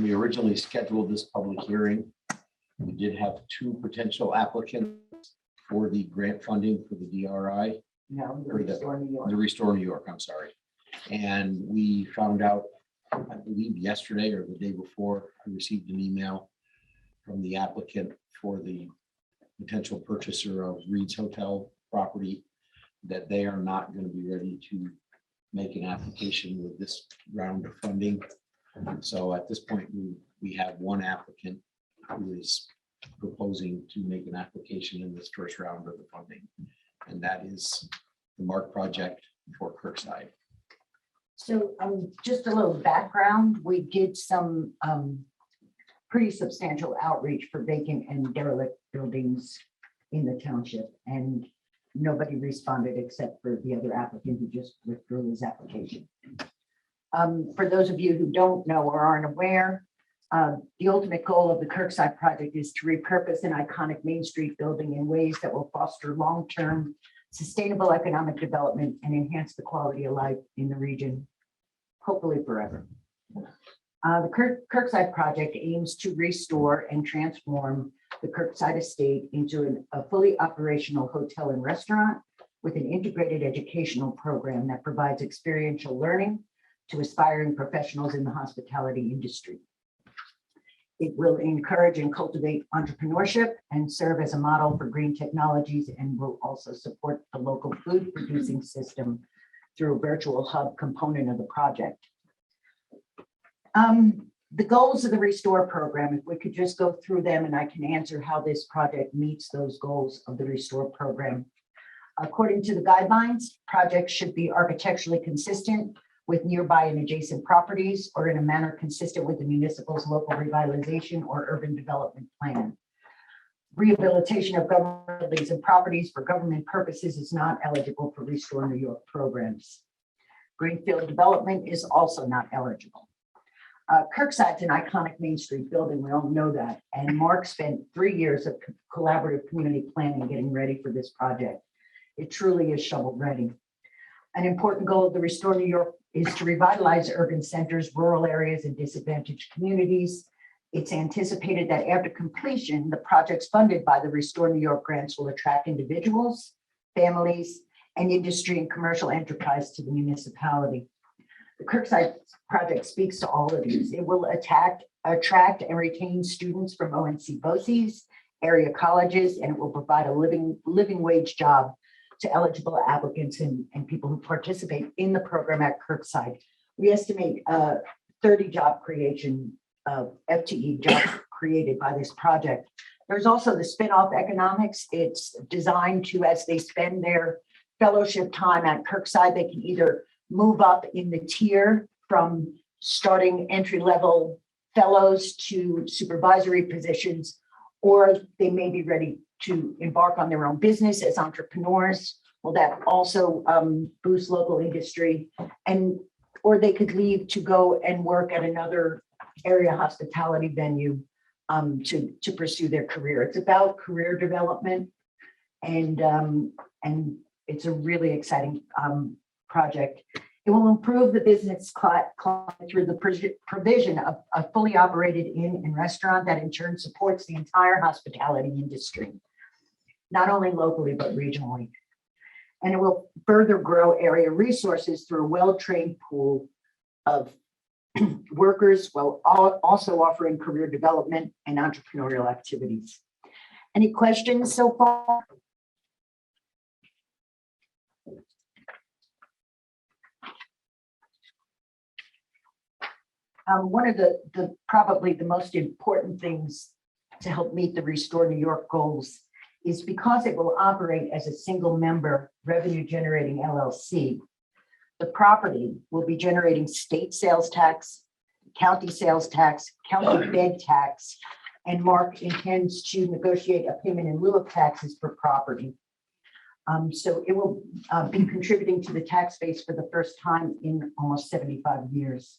when we originally scheduled this public hearing, we did have two potential applicants for the grant funding for the DRI. No, the Or the- Restore New York. The Restore New York, I'm sorry. And we found out, I believe yesterday or the day before, I received an email from the applicant for the potential purchaser of Reed's Hotel property that they are not going to be ready to make an application with this round of funding. So at this point, we have one applicant who is proposing to make an application in this first round of the funding. And that is the Mark project for Kirkside. So just a little background, we did some pretty substantial outreach for vacant and derelict buildings in the township, and nobody responded except for the other applicant who just withdrew his application. For those of you who don't know or aren't aware, the ultimate goal of the Kirkside project is to repurpose an iconic Main Street building in ways that will foster long-term sustainable economic development and enhance the quality of life in the region, hopefully forever. The Kirkside project aims to restore and transform the Kirkside estate into a fully operational hotel and restaurant with an integrated educational program that provides experiential learning to aspiring professionals in the hospitality industry. It will encourage and cultivate entrepreneurship and serve as a model for green technologies, and will also support the local food producing system through a virtual hub component of the project. The goals of the Restore program, if we could just go through them, and I can answer how this project meets those goals of the Restore program. According to the guidelines, projects should be architecturally consistent with nearby and adjacent properties, or in a manner consistent with the municipal's local revitalization or urban development plan. Rehabilitation of government buildings and properties for government purposes is not eligible for Restore New York programs. Greenfield development is also not eligible. Kirkside's an iconic Main Street building, we all know that, and Mark spent 3 years of collaborative community planning getting ready for this project. It truly is shovel ready. An important goal of the Restore New York is to revitalize urban centers, rural areas, and disadvantaged communities. It's anticipated that after completion, the projects funded by the Restore New York grants will attract individuals, families, and industry and commercial enterprise to the municipality. The Kirkside project speaks to all of these. It will attract and retain students from ONC BOCES, area colleges, and it will provide a living wage job to eligible applicants and people who participate in the program at Kirkside. We estimate 30 job creation of FTE jobs created by this project. There's also the spin-off economics. It's designed to, as they spend their fellowship time at Kirkside, they can either move up in the tier from starting entry-level fellows to supervisory positions, or they may be ready to embark on their own business as entrepreneurs. Well, that also boosts local industry, or they could leave to go and work at another area hospitality venue to pursue their career. It's about career development, and it's a really exciting project. It will improve the business climate through the provision of a fully operated inn and restaurant that in turn supports the entire hospitality industry, not only locally, but regionally. And it will further grow area resources through a well-trained pool of workers, while also offering career development and entrepreneurial activities. Any questions so far? One of the probably the most important things to help meet the Restore New York goals is because it will operate as a single member revenue generating LLC. The property will be generating state sales tax, county sales tax, county bed tax, and Mark intends to negotiate a payment in lieu of taxes for property. So it will be contributing to the tax base for the first time in almost 75 years.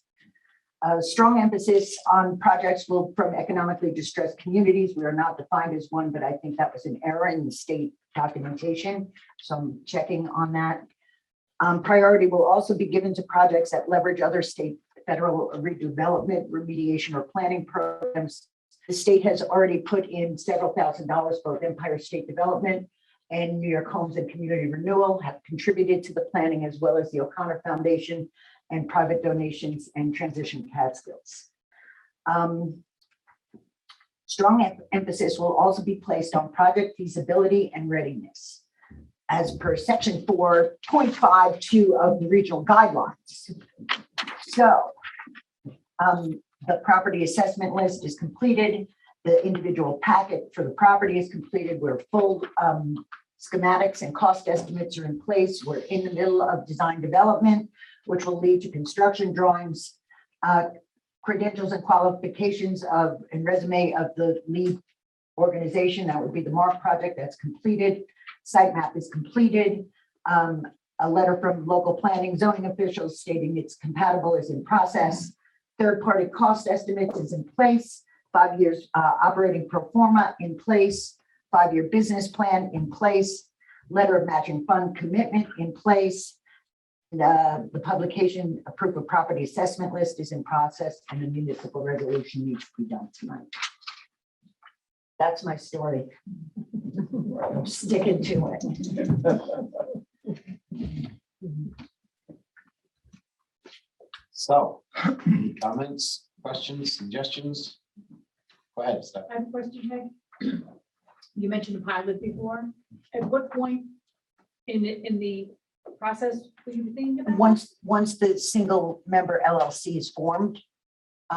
A strong emphasis on projects from economically distressed communities. We are not defined as one, but I think that was an error in the state documentation. So I'm checking on that. Priority will also be given to projects that leverage other state federal redevelopment, remediation, or planning programs. The state has already put in several $1,000s, both Empire State Development and New York Homes and Community Renewal have contributed to the planning, as well as the O'Connor Foundation and private donations and Transition Catskills. Strong emphasis will also be placed on project feasibility and readiness, as per section 4.52 of the regional guidelines. So the property assessment list is completed. The individual packet for the property is completed. We're full schematics and cost estimates are in place. We're in the middle of design development, which will lead to construction drawings, credentials and qualifications of and resume of the lead organization. That would be the MARC project. That's completed. Site map is completed. A letter from local planning zoning officials stating it's compatible is in process. Third-party cost estimates is in place. 5 years operating pro forma in place. 5-year business plan in place. Letter of matching fund commitment in place. The publication of proof of property assessment list is in process, and the municipal resolution needs to be done tonight. That's my story. I'm sticking to it. So, any comments, questions, suggestions? Go ahead, Steph. I have a question, Meg. You mentioned a pilot before. At what point in the process were you thinking about? Once the single member LLC is formed,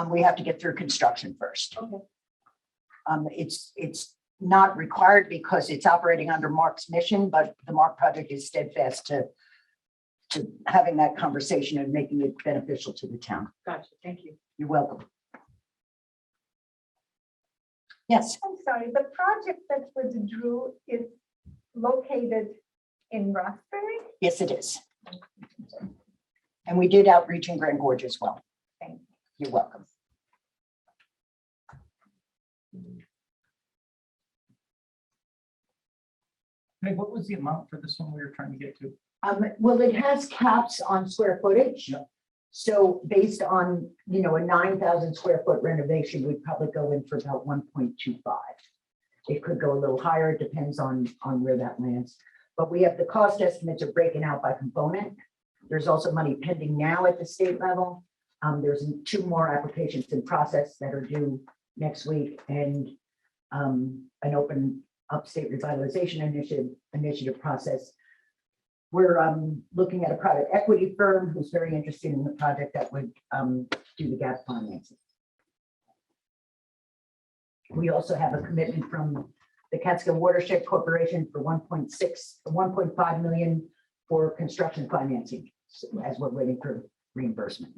we have to get through construction first. Okay. It's not required because it's operating under Mark's mission, but the Mark project is steadfast to having that conversation and making it beneficial to the town. Gotcha. Thank you. You're welcome. Yes. I'm sorry, the project that withdrew is located in Roxbury? Yes, it is. And we did outreach in Grand Gorge as well. Thank you. You're welcome. Hey, what was the amount for this one we were trying to get to? Well, it has caps on square footage. Yep. So based on, a 9,000 square foot renovation, we'd probably go in for about 1.25. It could go a little higher. It depends on where that lands. But we have the cost estimates are breaking out by component. There's also money pending now at the state level. There's 2 more applications in process that are due next week, and an open upstate revitalization initiative process. We're looking at a private equity firm who's very interested in the project that would do the gap financing. We also have a commitment from the Catskill Watershed Corporation for 1.5 million for construction financing, as we're waiting for reimbursement.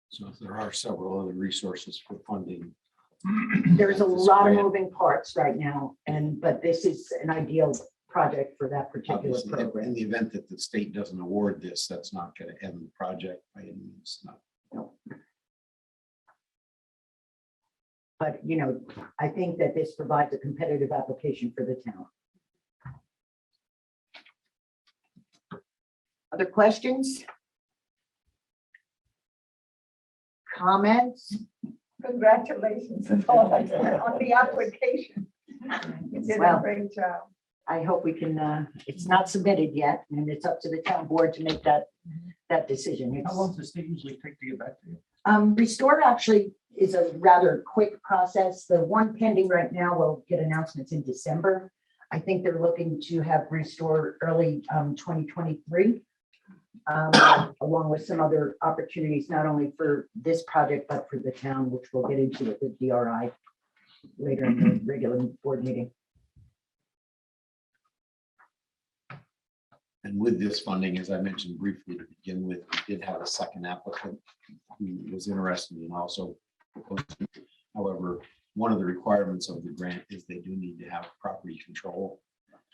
So if there are several other resources for funding. There's a this lot of grant, moving parts right now, but this is an ideal project for that particular obviously, in program. the event that the state doesn't award this, that's not going to end the project by any means. No. But, I think that this provides a competitive application for the town. Other questions? Comments? Congratulations on the application. You did Well, a great job. I hope we can, it's not submitted yet, and it's up to the town board to make that decision. How long does the state usually take to get back to you? Restore actually is a rather quick process. The one pending right now will get announcements in December. I think they're looking to have Restore early 2023, along with some other opportunities, not only for this project, but for the town, which we'll get into with the DRI later in the regular board meeting. And with this funding, as I mentioned briefly to begin with, we did have a second applicant who was interested in also proposing. However, one of the requirements of the grant is they do need to have property control.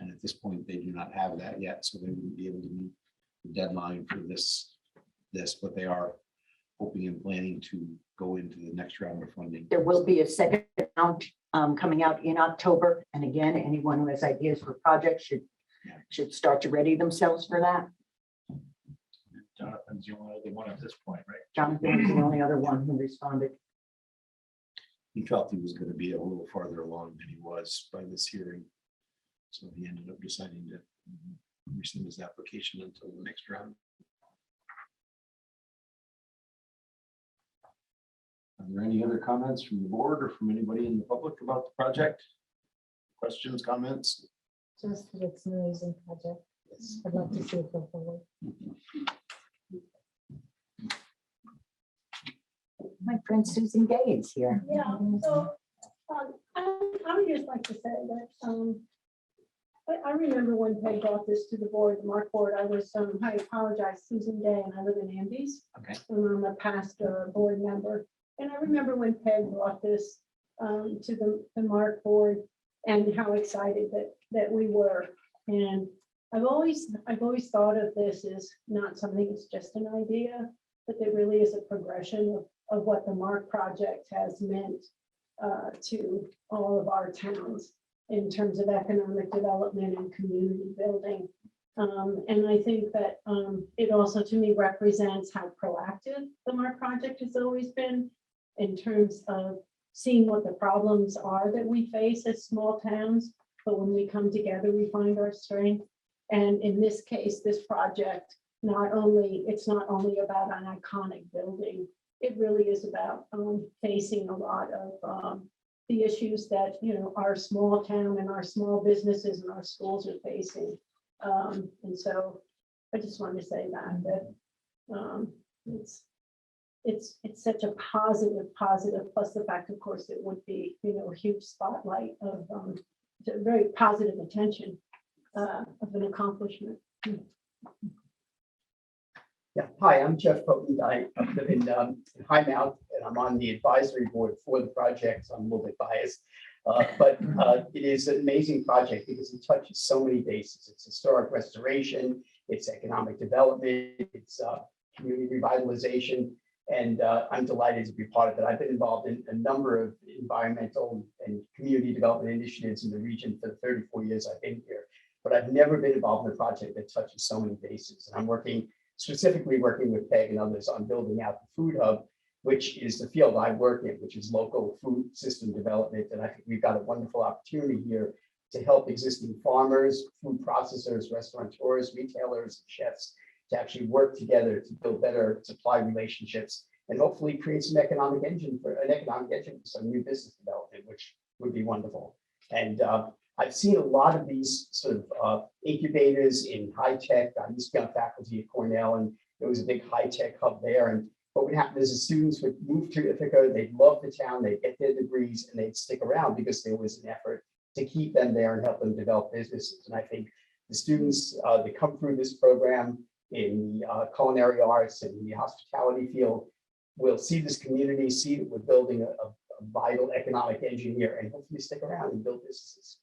And at this point, they do not have that yet, so they wouldn't be able to meet the deadline for this, but they are hoping and planning to go into the next round of funding. There will be a second round coming out in October. And again, anyone who has ideas for projects should start to ready themselves for that. Jonathan's the only other one at this point, right? Jonathan was the only other one who responded. He felt he was going to be a little farther along than he was by this hearing. So he ended up deciding to rescind his application until the next round. Are there any other comments from the board or from anybody in the public about the project? Questions, comments? Just that it's an amazing project. I'd love to see it go forward. My friend Susan Gay is here. Yeah, so, I would just like to say that, I remember when Peg brought this to the board, the Mark board, I apologize, Susan Day, and I live in Andes. Okay. And I'm a past board member, and I remember when Peg brought this, to the Mark board, and how excited that we were. And I've always thought of this as not something that's just an idea, but there really is a progression of what the Mark project has meant to all of our towns in terms of economic development and community building. And I think that it also to me represents how proactive the Mark project has always been in terms of seeing what the problems are that we face as small towns. But when we come together, we find our strength. And in this case, this project, it's not only about an iconic building, it really is about facing a lot of the issues that, our small town and our small businesses and our schools are facing. And so I just wanted to say that it's such a positive, plus the fact, of course, it would be, a huge spotlight of very positive attention of an accomplishment. Yeah, hi, I'm Jeff Potent. I live in High Mount, and I'm on the advisory board for the project, so I'm a little bit biased. But it is an amazing project because it touches so many bases. It's historic restoration, it's economic development, it's community revitalization, and I'm delighted to be part of it. I've been involved in a number of environmental and community development initiatives in the region for the 34 years I've been here, but I've never been involved in a project that touches so many bases. And I'm specifically working with Peg and others on building out the food hub, which is the field I work in, which is local food system development. And I think we've got a wonderful opportunity here to help existing farmers, food processors, restaurateurs, retailers, chefs to actually work together to build better supply relationships and hopefully create some economic engine for some new business development, which would be wonderful. And I've seen a lot of these sort of incubators in high tech. I used to be on faculty at Cornell, and there was a big high tech hub there. And what would happen is the students would move to Ithaca, they'd love the town, they'd get their degrees, and they'd stick around because there was an effort to keep them there and help them develop businesses. And I think the students that come through this program in the culinary arts and the hospitality field will see this community, see that we're building a vital economic engine here, and hopefully stick around and build businesses.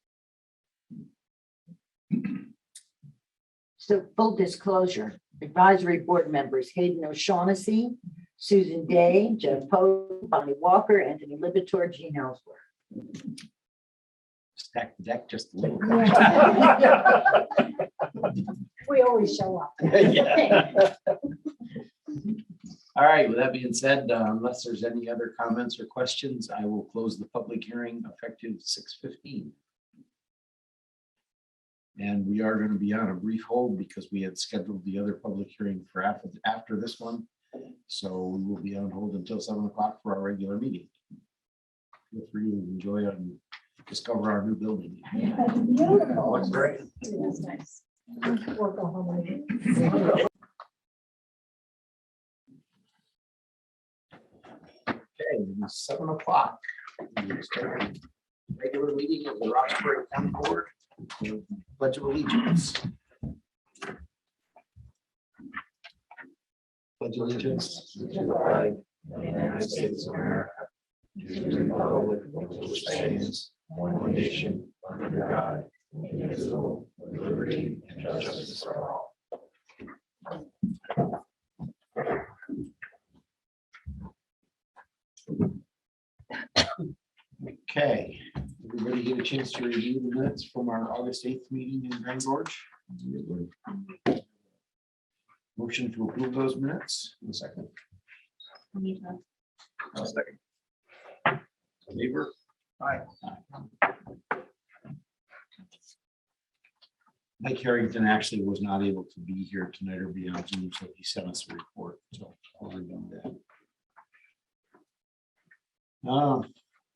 So full disclosure, advisory board members Hayden O'Shaughnessy, Susan Day, Jeff Poe, Bonnie Walker, Anthony Libator, Gene Ellsworth. Stack the deck just a little. We always show up. Yeah. All right, with that being said, unless there's any other comments or questions, I will close the public hearing effective 6:15. And we are going to be on a brief hold because we had scheduled the other public hearing for after this one. So we will be on hold until 7 o'clock for our regular meeting. Feel free to enjoy and discover our new building. Beautiful. Looks great. That's nice. We'll go home and eat. Okay, it's 7 o'clock. We start the regular meeting of the Roxbury County Board. Pledge of Allegiance. Pledge allegiance to the flag of the United States of America, to the republic which stands one nation under God, indivisible, with liberty and justice for all. Okay, everybody get a chance to review the minutes from our August 8th meeting in Grand Gorge? Motion to approve those minutes. In a second. I'll second. Favor? Aye. Mike Harrington actually was not able to be here tonight or be on Zoom, so he sent us a report, so I'll review that.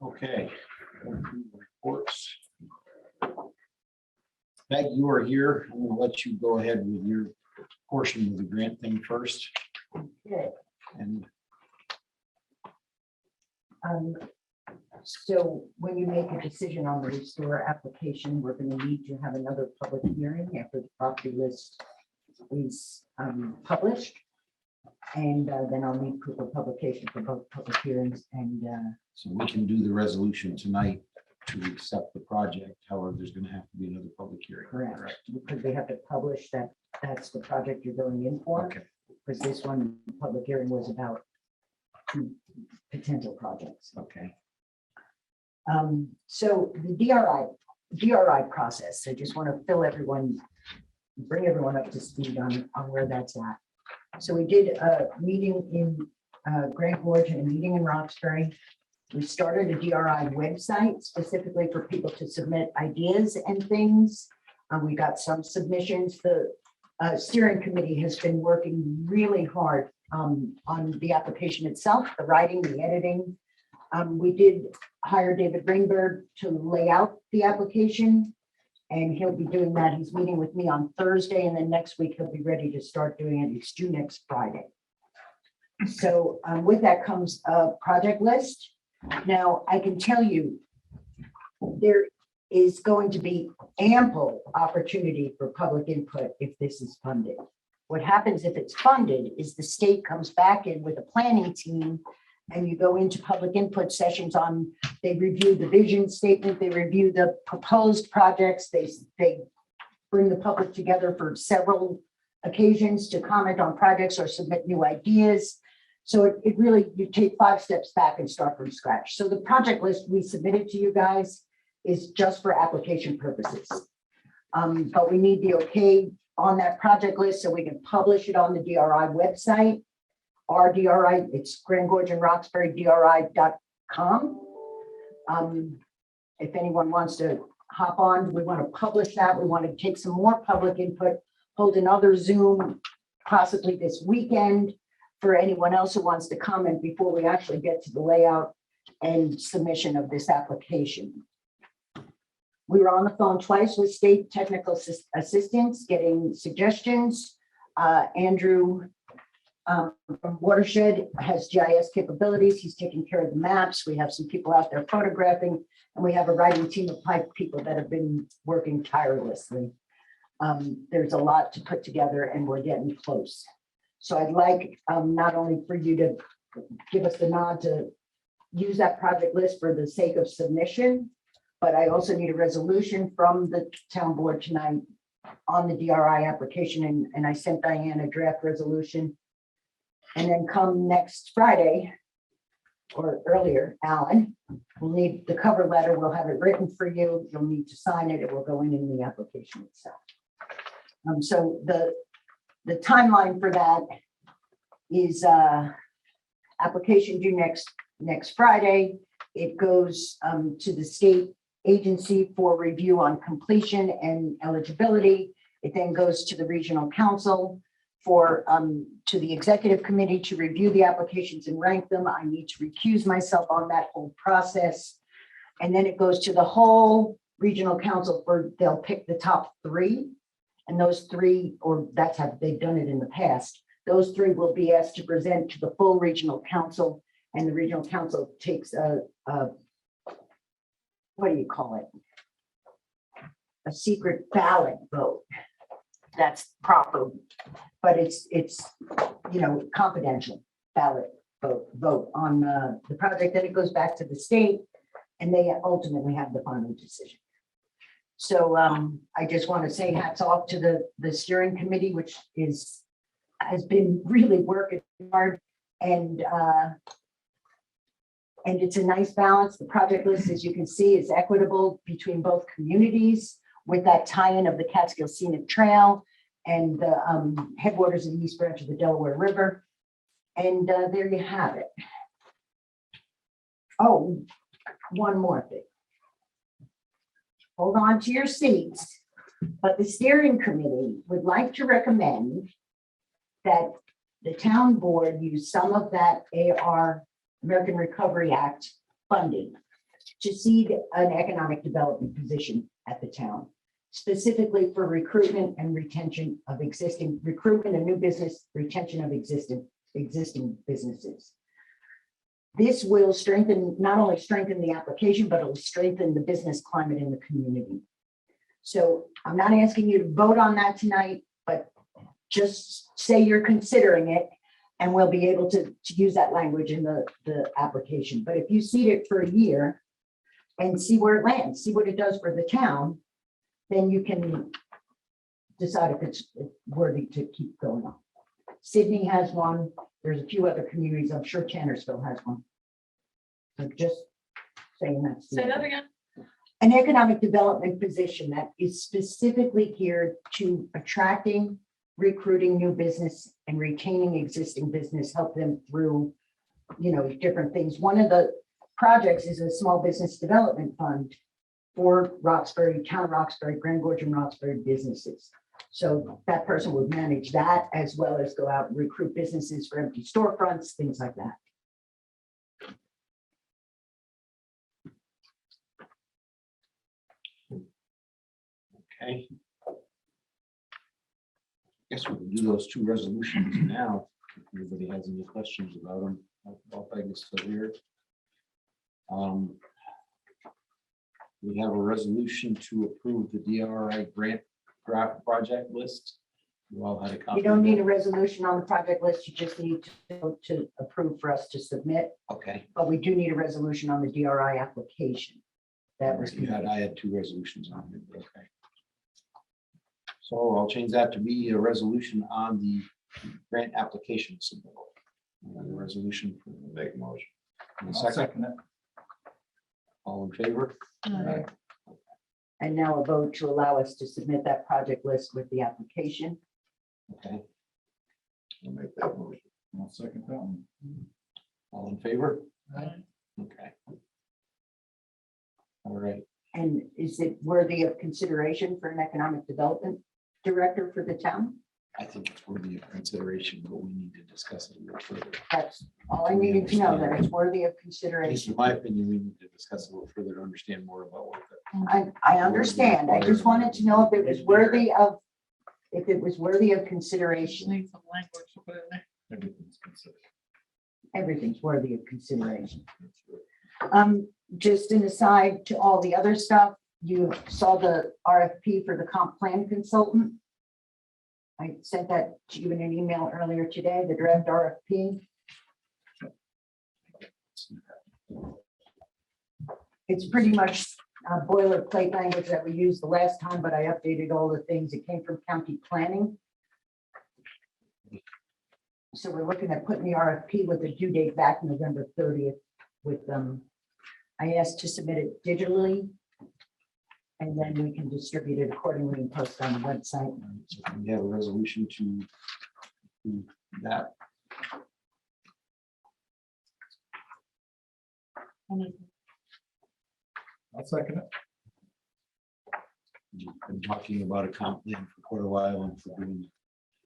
Okay. Reports. Peg, you are here. I'm gonna let you go ahead with your portion of the grant thing first. Okay. And So when you make a decision on the restore application, we're going to need to have another public hearing after the property list is published. And then I'll need proof of publication for both public hearings and so we can do the resolution tonight to accept the project. However, there's gonna have to be another public hearing. correct, because we have to publish that that's the project you're going in for. Okay, Because this one, public hearing was about two potential projects. okay. So the DRI process, I just want to bring everyone up to speed on where that's at. So we did a meeting in Grand Gorge and a meeting in Roxbury. We started a DRI website specifically for people to submit ideas and things. We got some submissions. The steering committee has been working really hard on the application itself, the writing, the editing. We did hire David Ringberg to lay out the application, and he'll be doing that. He's meeting with me on Thursday, and then next week he'll be ready to start doing it. It's due next Friday. So with that comes a project list. Now, I can tell you, there is going to be ample opportunity for public input if this is funded. What happens if it's funded is the state comes back in with a planning team and you go into public input sessions they review the vision statement, they review the proposed projects, they bring the public together for several occasions to comment on projects or submit new ideas. So it really, you take 5 steps back and start from scratch. So the project list we submitted to you guys is just for application purposes. But we need the okay on that project list so we can publish it on the DRI website. Our DRI, it's Grand Gorge and Roxbury DRI.com. If anyone wants to hop on, we want to publish that. We want to take some more public input, hold another Zoom possibly this weekend for anyone else who wants to comment before we actually get to the layout and submission of this application. We were on the phone twice with state technical assistants, getting suggestions. Andrew from Watershed has GIS capabilities. He's taking care of the maps. We have some people out there photographing, and we have a writing team of 5 people that have been working tirelessly. There's a lot to put together, and we're getting close. So I'd like not only for you to give us the nod to use that project list for the sake of submission, but I also need a resolution from the town board tonight on the DRI application, and I sent Diane a draft resolution. And then come next Friday, or earlier, Alan, we'll need the cover letter. We'll have it written for you. You'll need to sign it. It will go in the application itself. So the timeline for that is application due next Friday. It goes to the state agency for review on completion and eligibility. It then goes to the regional council for to the executive committee to review the applications and rank them. I need to recuse myself on that whole process. And then it goes to the whole regional council they'll pick the top 3. And those 3, or that's how they've done it in the past, those 3 will be asked to present to the full regional council, and the regional council takes what do you call it? A secret ballot vote. That's proper, but it's confidential ballot vote on the project. Then it goes back to the state, and they ultimately have the final decision. So I just want to say hats off to the steering committee, which has been really working hard, and it's a nice balance. The project list, as you can see, is equitable between both communities with that tie-in of the Catskill Scenic Trail and the headwaters of the East Branch of the Delaware River. And there you have it. Oh, one more thing. Hold on to your seats, but the steering committee would like to recommend that the town board use some of that AR, American Recovery Act funding to seed an economic development position at the town, specifically for recruitment and retention of recruitment of new business, retention of existing businesses. This will not only strengthen the application, but it will strengthen the business climate in the community. So I'm not asking you to vote on that tonight, but just say you're considering it, and we'll be able to use that language in the application. But if you seed it for a year and see where it lands, see what it does for the town, then you can decide if it's worthy to keep going on. Sydney has one. There's a few other communities. I'm sure Tannersville has one. So just saying that. Say that again. An economic development position that is specifically geared to attracting, recruiting new business and retaining existing business, help them through, different things. One of the projects is a small business development fund for Roxbury, town of Roxbury, Grand Gorge and Roxbury businesses. So that person would manage that as well as go out and recruit businesses for empty storefronts, things like that. Okay. Guess we can do those two resolutions now. If anybody has any questions about them, I'll beg us to hear. We have a resolution to approve the DRI grant draft project list. You all had a copy. You don't of need that? a resolution on the project list, you just need to approve for us to submit, Okay. but we do need a resolution on the DRI application. That was. I had two resolutions on it, but okay. So I'll change that to be a resolution on the grant application submittal. And the resolution for the make motion. And a I'll second, second it. all in favor? And now a vote to allow us to submit that project list with the application. Okay. I'll make that motion. I'll second that one. All in favor? Okay. All right. And is it worthy of consideration for an economic development director for the town? I think it's worthy of consideration, but we need to discuss it a little further. That's all I needed to know, that it's worthy of At least consideration. in my opinion, we need to discuss it a little further to understand more about what I understand. I just wanted to know if it was worthy of, consideration. Need some language to put in there. everything's considered. Everything's worthy of consideration. Just an aside to all the other stuff, you saw the RFP for the comp plan consultant. I sent that to you in an email earlier today, the draft RFP. It's pretty much boilerplate language that we used the last time, but I updated all the things. It came from county planning. So we're looking at putting the RFP with the due date back November 30th with them. I asked to submit it digitally, and then we can distribute it accordingly and post on the website. So we have a resolution to do that. I'll second it. We've been talking about a comp plan for quite a while and for doing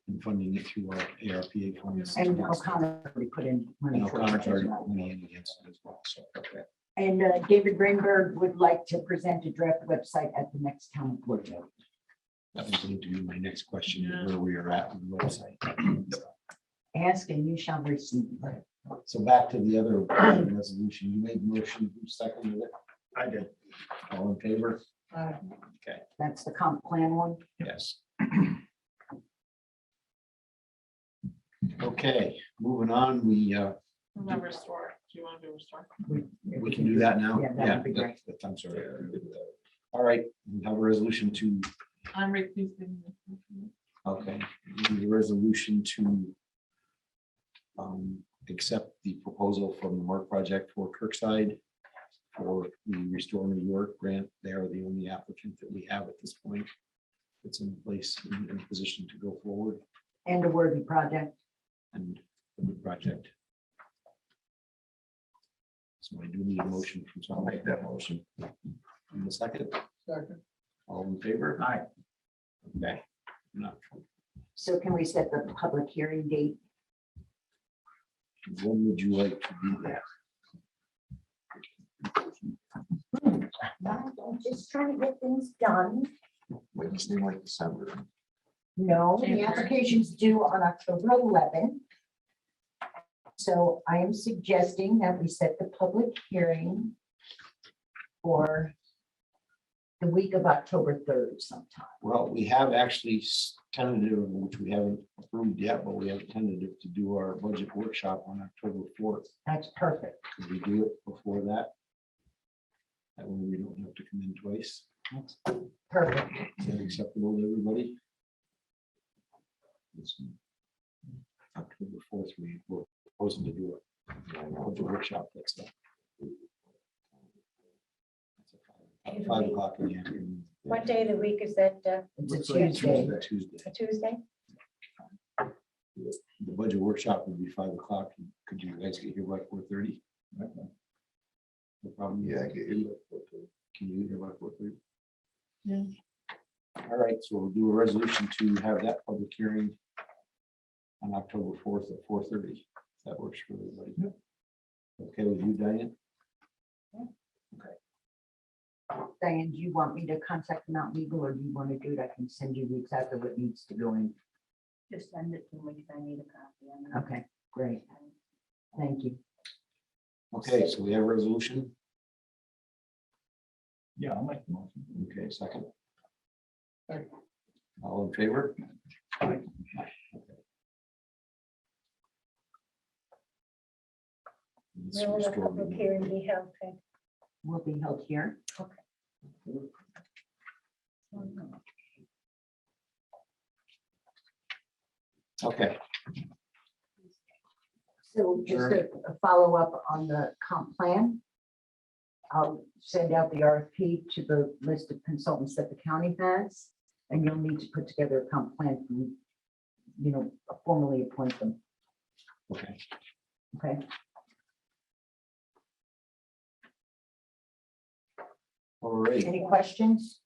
and funding it through our ARPA funds. And O'Connor already put in money And for it O'Connor's as already well. put money in against it as well, so, okay. And David Rainberg would like to present a draft website at the next town board meeting. That was going to be my next question, where we are at with the website. Ask and you shall receive. So back to the other resolution, you made the motion, who seconded it? I did. All in favor? Okay, That's the comp plan one. yes. Okay, moving on, we Remember restore. Do you want to do restore? we can do that now. Yeah, that would be great. I'm sorry. All right, we have a resolution to, I'm recusing. okay, we need a resolution to accept the proposal from the Mark Project for Kirkside for the Restore New York grant. They are the only applicant that we have at this point it's in place in a position to go forward And a worthy project. and a good project. So I do need a motion from someone. Make that motion. In a second. Second. All in favor? Aye. Okay. No. So can we set the public hearing date? When would you like to do that? I'm just trying to get things done. Wednesday, like December. No, the January. application's due on October 11th. So I am suggesting that we set the public hearing for the week of October 3rd sometime. Well, we have actually tentative, which we haven't approved yet, but we have tentative to do our budget workshop on October 4th. That's perfect. Could we do it before that? That way we don't have to come in twice. That's perfect. Is that acceptable to everybody? October 4th, we were proposing to do it. Budget workshop, that's that. 5 o'clock in the afternoon. What day of the week is that? It's a Looks like Tuesday. Tuesday. A Tuesday? The budget workshop would be 5 o'clock. Could you guys get here by 4:30? No problem. Yeah, I get here. Can you get here by 4:30? Yeah. All right, so we'll do a resolution to have that public hearing on October 4th at 4:30. That works for everybody. Okay with you, Diane? Diane, do you want me to contact Mount Legal or do you want to do it? I can send you exactly what needs to go in. Just send it to me because I need a copy. Okay, great. Thank you. Okay, so we have a resolution. Yeah, I'll make the motion. Okay, second. All in favor? Aye. Let's Will the restore public the- hearing be held? Okay. Will be held here. Okay, So just a follow-up on the comp plan. I'll send out the RFP to the list of consultants that the county has, and you'll need to put together a comp plan, formally appoint them, okay. okay? All right. Any questions?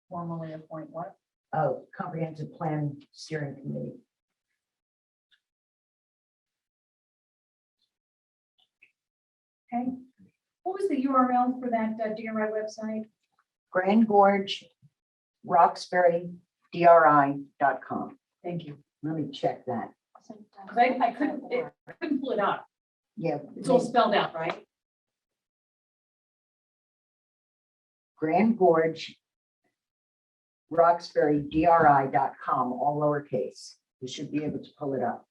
Formally appoint what? Oh, comprehensive plan steering committee. Okay. What was the URL for that DRI website? Grand Gorge, Roxbury, DRI.com. Thank you. Let me check that. 'Cause I couldn't pull it up. Yeah, It's all spelled out, right? Grand Gorge, Roxbury, DRI.com, all lowercase. You should be able to pull it up.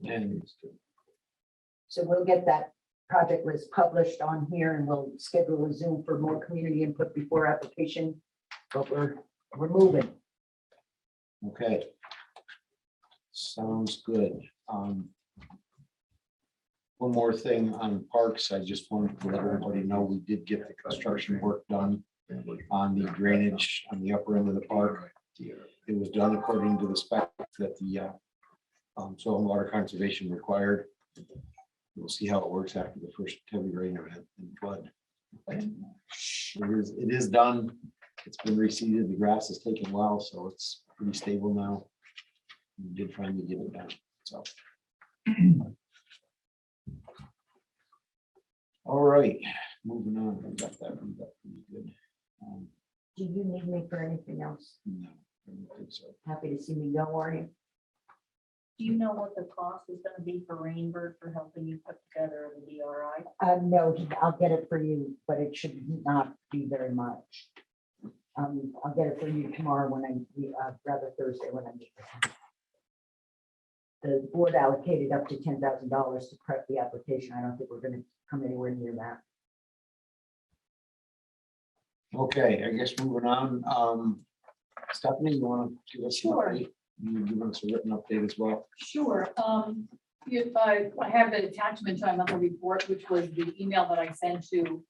And So we'll get that project list published on here and we'll schedule a Zoom for more community input before application. But we're moving. okay. Sounds good. One more thing on parks, I just wanted to let everybody know, we did get the construction work done on the drainage on the upper end of the park. It was done according to the spec that the soil and water conservation required. We'll see how it works after the first heavy rain event and flood. It is done. It's been reseeded. The grass has taken a while, so it's pretty stable now. We did finally get it done, so. All right, moving on. We got that pretty good. Do you need me for anything else? No, I don't think so. Happy to see me go, are you? Do you know what the cost is gonna be for Rainbird for helping you put together the DRI? No, I'll get it for you, but it should not be very much. I'll get it for you tomorrow rather Thursday when I meet with him. The board allocated up to $10,000 to prep the application. I don't think we're gonna come anywhere near that. Okay, I guess moving on. Stephanie, you want to give us? an Sure. update? You give us a written update as well. Sure. If I have an attachment to my monthly report, which was the email that I sent to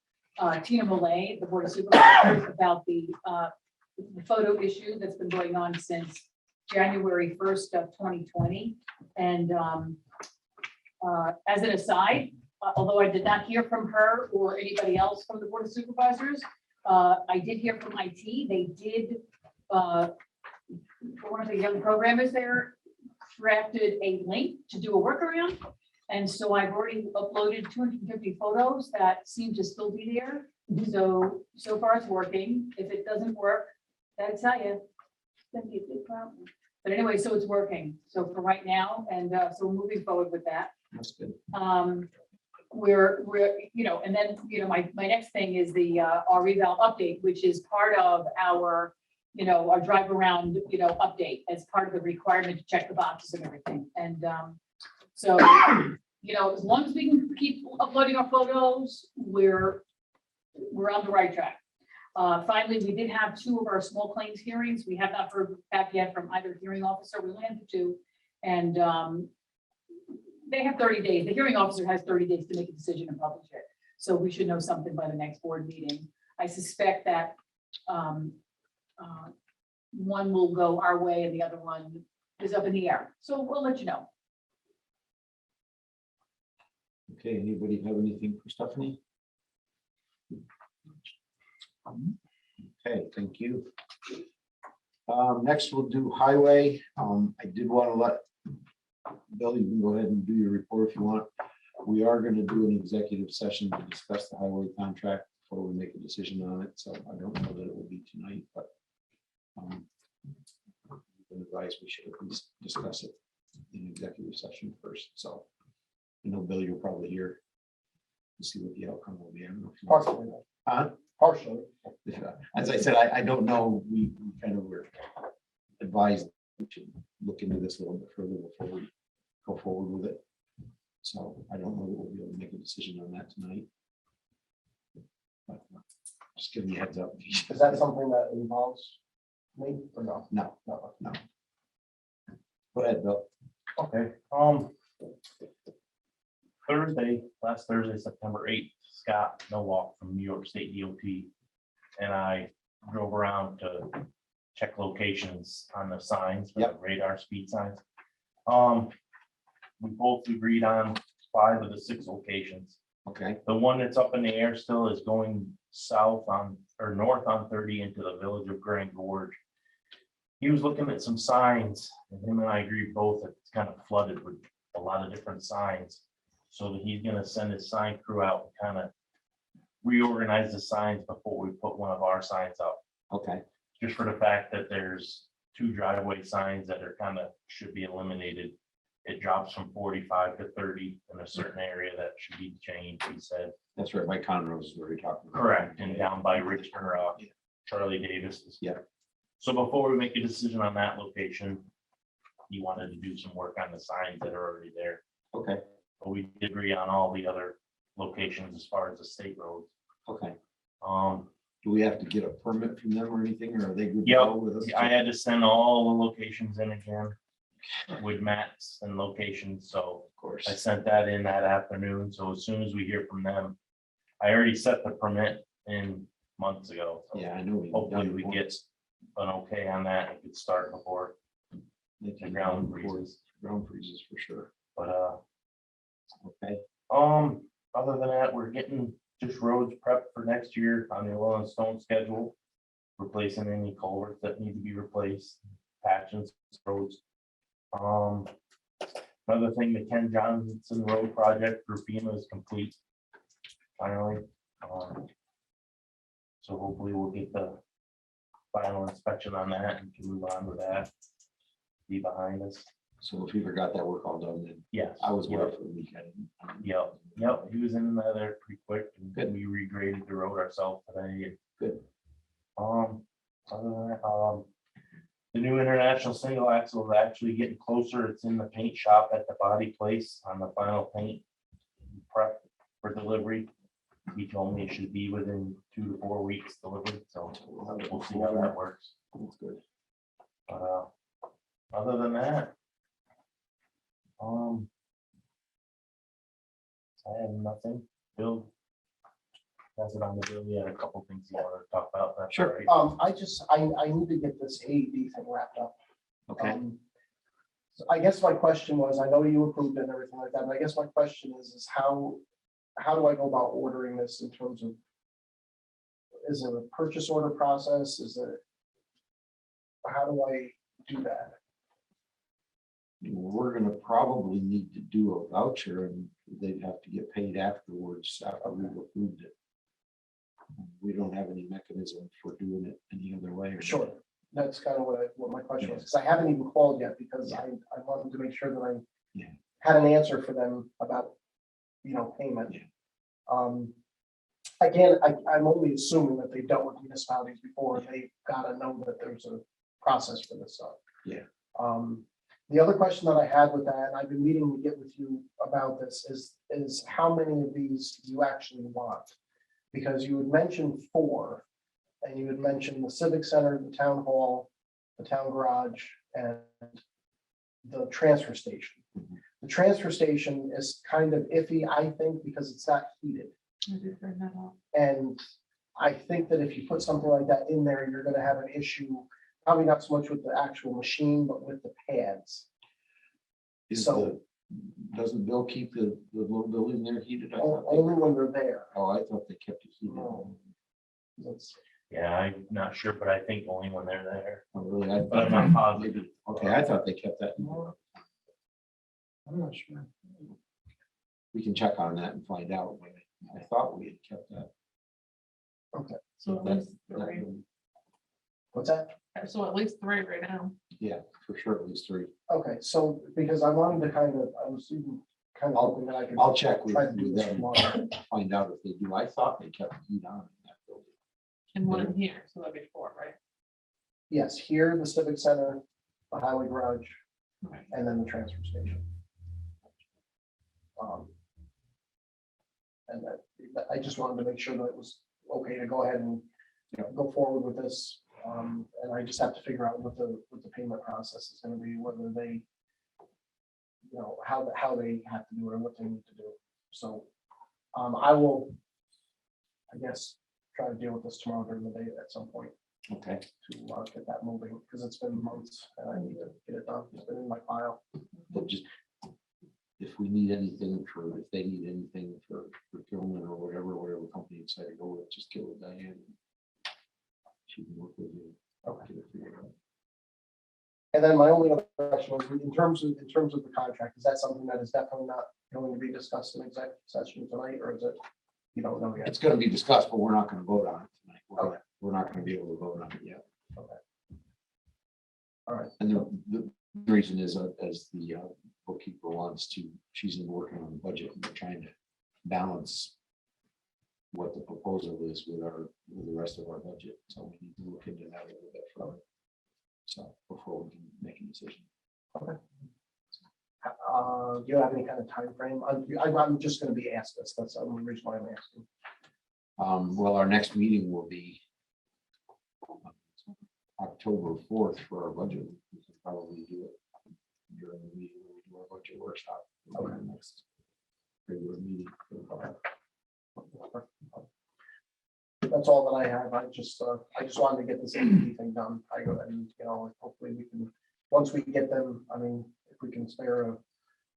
Tina Malay, the Board of Supervisors, about the photo issue that's been going on since January 1st of 2020. And as an aside, although I did not hear from her or anybody else from the Board of Supervisors, I did hear from IT. They did, one of the young programmers there drafted a link to do a workaround. And so I've already uploaded 250 photos that seem to still be there. So far it's working. If it doesn't work, that's how you, that'd be a big problem. But anyway, so it's working. So for right now, and so we're moving forward with that. That's good. We're, and then, my next thing is the our reval update, which is part of our, our drive around, update as part of the requirement to check the boxes and everything. And so, as long as we can keep uploading our photos, we're on the right track. Finally, we did have 2 of our small claims hearings. We have not heard back yet from either hearing officer. We landed 2, and they have 30 days. The hearing officer has 30 days to make a decision and publish it. So we should know something by the next board meeting. I suspect that one will go our way and the other one is up in the air. So we'll let you know. Okay, anybody have anything for Stephanie? Okay, thank you. Next, we'll do highway. I did want to let Bill, you can go ahead and do your report if you want. We are going to do an executive session to discuss the highway contract before we make a decision on it. So I don't know that it will be tonight, but I'm advised we should at least discuss it in executive session first. So I know, Bill, you're probably here to see what the outcome will be. I don't know if you want- Partially. Huh? Partially. As I said, I don't know. We kind of were advised we should look into this a little bit further before we go forward with it. So I don't know that we'll be able to make a decision on that tonight. But just giving you a heads up. Is that something that involves me or no? No, No. no. Go ahead, Bill. Okay, last Thursday, September 8th, Scott Nowak from New York State DOT and I drove around to check locations on the signs, for the radar speed signs. We both agreed on 5 of the 6 locations. Okay, The one that's up in the air still is going south on, or north on 30 into the village of Grand Gorge. He was looking at some signs, and him and I agreed both that it's kind of flooded with a lot of different signs. So that he's gonna send his sign crew out and kind of reorganize the signs before we put one of our signs up. okay, Just for the fact that there's 2 driveway signs that are kind of, should be eliminated. It drops from 45 to 30 in a certain area that should be changed, he said. that's right. By Conroe's is where you're talking about. Correct, and down by Richmond, Charlie Davis. Yeah. So before we make a decision on that location, he wanted to do some work on the signs that are already there. Okay, But we did agree on all the other locations as far as the state roads. okay. Um, Do we have to get a permit from them or anything, or are they good to Yep, go with us? I had to send all the locations in again with maps and locations, so Of course. I sent that in that afternoon, so as soon as we hear from them, I already set the permit in months ago. so Yeah, I know. we've Hopefully done it we once. get an okay on that, and could start before They the can ground record freezes, ground freezes for sure. but, Okay, other than that, we're getting just roads prepped for next year on the oil and stone schedule. Replacing any culverts that need to be replaced, patching roads. Another thing, the Ken Johnson Road project for FEMA is complete. Finally. So hopefully we'll get the final inspection on that and can move on with that. Be behind us. so if we ever got that work all done, then Yes. I was away Yep. for the weekend. Yep, he was in there pretty quick, and Good. we regraded the road ourselves today. Good. Other than that, the new international single axle is actually getting closer. It's in the paint shop at the body place on the final paint prep for delivery. He told me it should be within 2 to 4 weeks delivered, so We'll have it we'll see before how then. that works. That's good. But, other than that, I have nothing. Bill, Has it on the bill, yeah, a couple things you want to talk about. That's Sure. all right. I need to get this AED thing wrapped up. Okay, So I guess my question was, I know you approved it and everything like that, but I guess my question is how do I go about ordering this in terms of, is it a purchase order process? Is it, how do I do that? we're gonna probably need to do a voucher and they'd have to get paid afterwards after we've approved it. We don't have any mechanism for doing it any other way. Sure, that's kind of what my question was, because I haven't even called yet, because I wanted to make sure that I Yeah. had an answer for them about, payment. Yeah. Again, I'm only assuming that they've dealt with municipalities before, they gotta know that there's a process for this stuff. Yeah. The other question that I had with that, and I've been meeting to get with you about this, is how many of these do you actually want? Because you had mentioned 4, and you had mentioned the civic center, the town hall, the town garage, and the transfer station. Mhm. The transfer station is kind of iffy, I think, because it's not heated. And I think that if you put something like that in there, you're gonna have an issue, probably not so much with the actual machine, but with the pads. Is So- the, doesn't Bill keep the little building there heated? I thought Only they- when they're there. Oh, I thought they kept it heated. Oh. That's- Yeah, I'm not sure, but I think only when they're there. Oh, really? I But I'm not positive. maybe- Okay, I thought they kept that. I'm not sure. We can check on that and find out. But I thought we had kept that. So at that- least three. What's that? So at least 3 right now. Yeah, for sure, at least 3. Okay, so because I wanted to I was even kind of hoping that I could. I'll check with try to do with this them, tomorrow. find out if they do. I thought they kept the heat on in that building. And one in here, so that'd be 4, right? Yes, here, the civic center, the highway garage, Right. and then the transfer station. And I just wanted to make sure that it was okay to go ahead and, go forward with this. And I just have to figure out what the payment process is gonna be, whether they, how they have to do it and what they need to do. So, I will, I guess, try to deal with this tomorrow during the day at some point Okay, to get that moving, because it's been months and I need to get it done. It's been in my file. but just if we need anything if they need anything for procurement or whatever company decided to go with, just get with Diane. She can work with you. Okay. Get it figured out. And then my only other question was, in terms of the contract, is that something that is definitely not going to be discussed in executive session tonight, or is it, you don't know yet? It's gonna be discussed, but we're not gonna vote on it tonight. Okay. We're not gonna be able to vote on it yet. All right, And the reason is, as the bookkeeper wants to, she's been working on the budget and we're trying to balance what the proposal is with the rest of our budget. So we need to look into that a little bit further. So before we can make a decision. do you have any kind of time frame? I'm just gonna be asked this, that's the only reason why I'm asking. Well, our next meeting will be October 4th for our budget. We can probably do it during the meeting when we do our budget workshop. Okay. The next regular meeting. That's all that I have. I just wanted to get this AED thing done. I go and, hopefully we can, once we get them, I mean, if we can spare a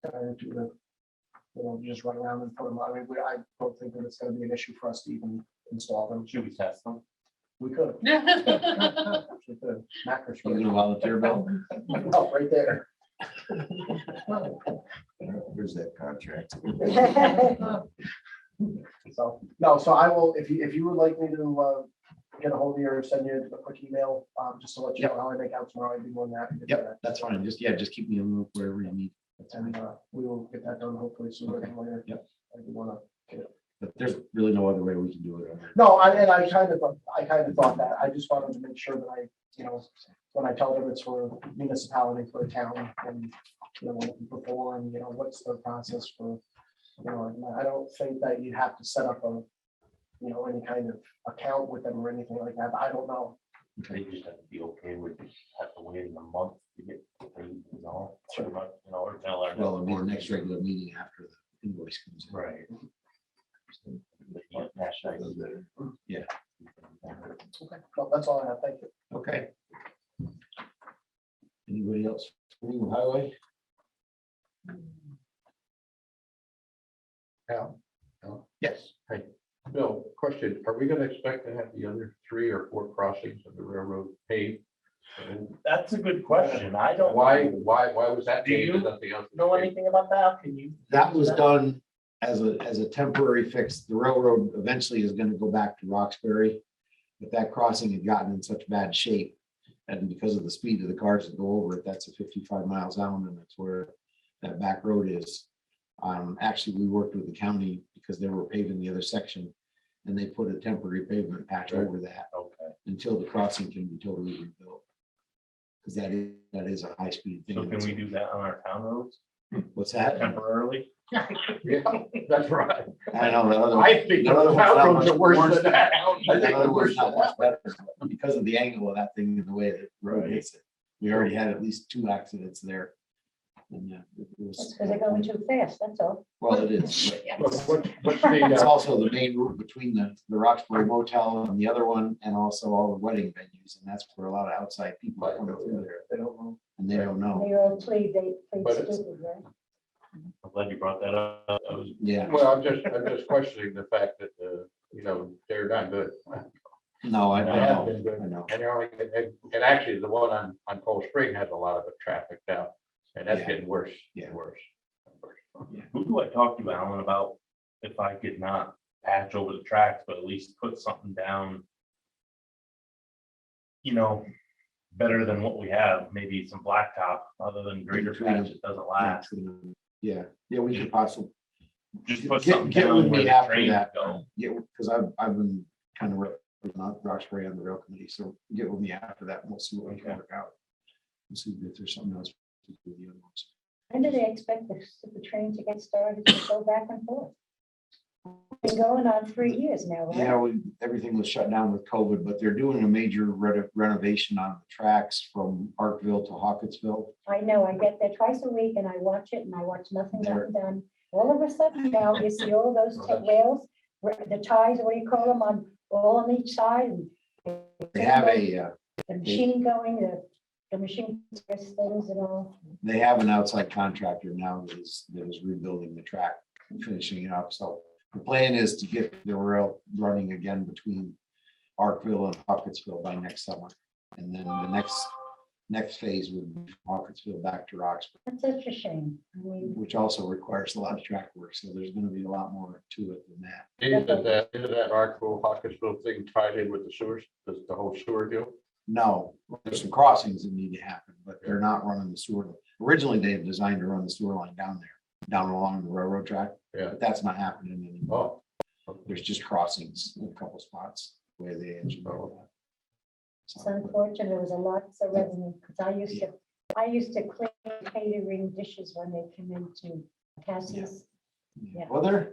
guy or two to, just run around and put them, I mean, I don't think that it's gonna be an issue for us to even install them. Should we test them? We could. We could. Mattress. You gonna volunteer, Bill? Oh, right there. Where's that contract? So, no, so I will, if you would like me to get a hold of you or send you a quick email, just to let you know how I make out tomorrow, I'd be more than happy to do Yep, that. that's fine. Just keep me in the loop wherever you need. And we will get that done hopefully sooner than later. Yep. I do wanna get it. But there's really no other way we can do it. No, I kind of thought that. I just wanted to make sure that when I tell them it's for a municipality, for a town, and, what it can perform, what's the process for, I don't think that you have to set up any kind of account with them or anything like that. I don't know. They just have to be okay with, have to wait a month to get paid, pretty much, or tell our. Well, it'll be the next regular meeting after the invoice comes in. Right. Yeah, hash tags. Yeah, Okay, well, that's all I have. Thank you. okay. Anybody else? From highway? Al, Yes. Bill, question, are we gonna expect to have the other 3 or 4 crossings of the railroad paved? And That's a good question. I don't. Why was that Do you paved and nothing else? was Know paved? anything about that? Can you? That was done as a temporary fix. The railroad eventually is gonna go back to Roxbury. But that crossing had gotten in such bad shape. And because of the speed of the cars that go over it, that's a 55 miles down, and that's where that back road is. Actually, we worked with the county because they were paving the other section. And they put a temporary pavement patch over that Okay. until the crossing can be totally rebuilt. Because that is a high speed thing. So can we do that on our town roads What's that? temporarily? Yeah, that's right. I know. the other- I think the other the one's town not roads much are worse worse than that. I The think other they're one's worse not than much that. better because of the angle of that thing and the way that road hits it. We already had at least 2 accidents there. And yeah, it was. That's because they're going too fast, that's all. Well, it is. but What's the, It's also the main route between the Roxbury Motel and the other one, and also all the wedding venues, and that's where a lot of outside people come through there, They don't know. and they don't know. They all plead But it's- stupid, right? I'm glad you brought that up. I was Yeah, well, I'm just questioning the fact that, they're not good. no, I They have know, been good. I know. And they're only, and actually, the one on Cold Spring has a lot of the traffic now, and that's Yeah. getting worse Yeah. and worse. Who do I talk to, Alan, about if I could not patch over the tracks, but at least put something down? Better than what we have, maybe some blacktop, other than greater patch, it doesn't last. Yeah, we could possibly, Just put Get- something get down with where me the after trains that. go. yeah, because I've been kind of not Roxbury on the rail committee, so get with me after that, and we'll see what we can Okay. work out. We'll see if there's something else. to do with the other ones. When do they expect the train to get started to go back and forth? Been going on 3 years now, right? Yeah, everything was shut down with COVID, but they're doing a major renovation on the tracks from Parkville to Hawkettsville. I know, I get there twice a week and I watch it and I watch nothing gotten done. All of a sudden now you see all those rails, the ties, what do you call them, all on each side. And They have a, the machine going, the machine things and all. they have an outside contractor now that is rebuilding the track, and finishing it up, so the plan is to get the rail running again between Parkville and Hawkettsville by next summer. And then the next phase would be Hawkettsville back to Roxbury, That's such a shame. I mean, which also requires a lot of track work, so there's gonna be a lot more to it than that. Isn't that Arkville, Hawkinsville thing tied in with the sewers, the whole sewer deal? No, there's some crossings that need to happen, but they're not running the sewer. Originally, they had designed to run the sewer line down along the railroad track. Yeah. But that's not happening anymore. Oh, There's just crossings in a couple spots where they engineer that. it's So, unfortunate, there was a lot of revenue, because I used to clean catering dishes when they came into Cassie's. yeah. Well,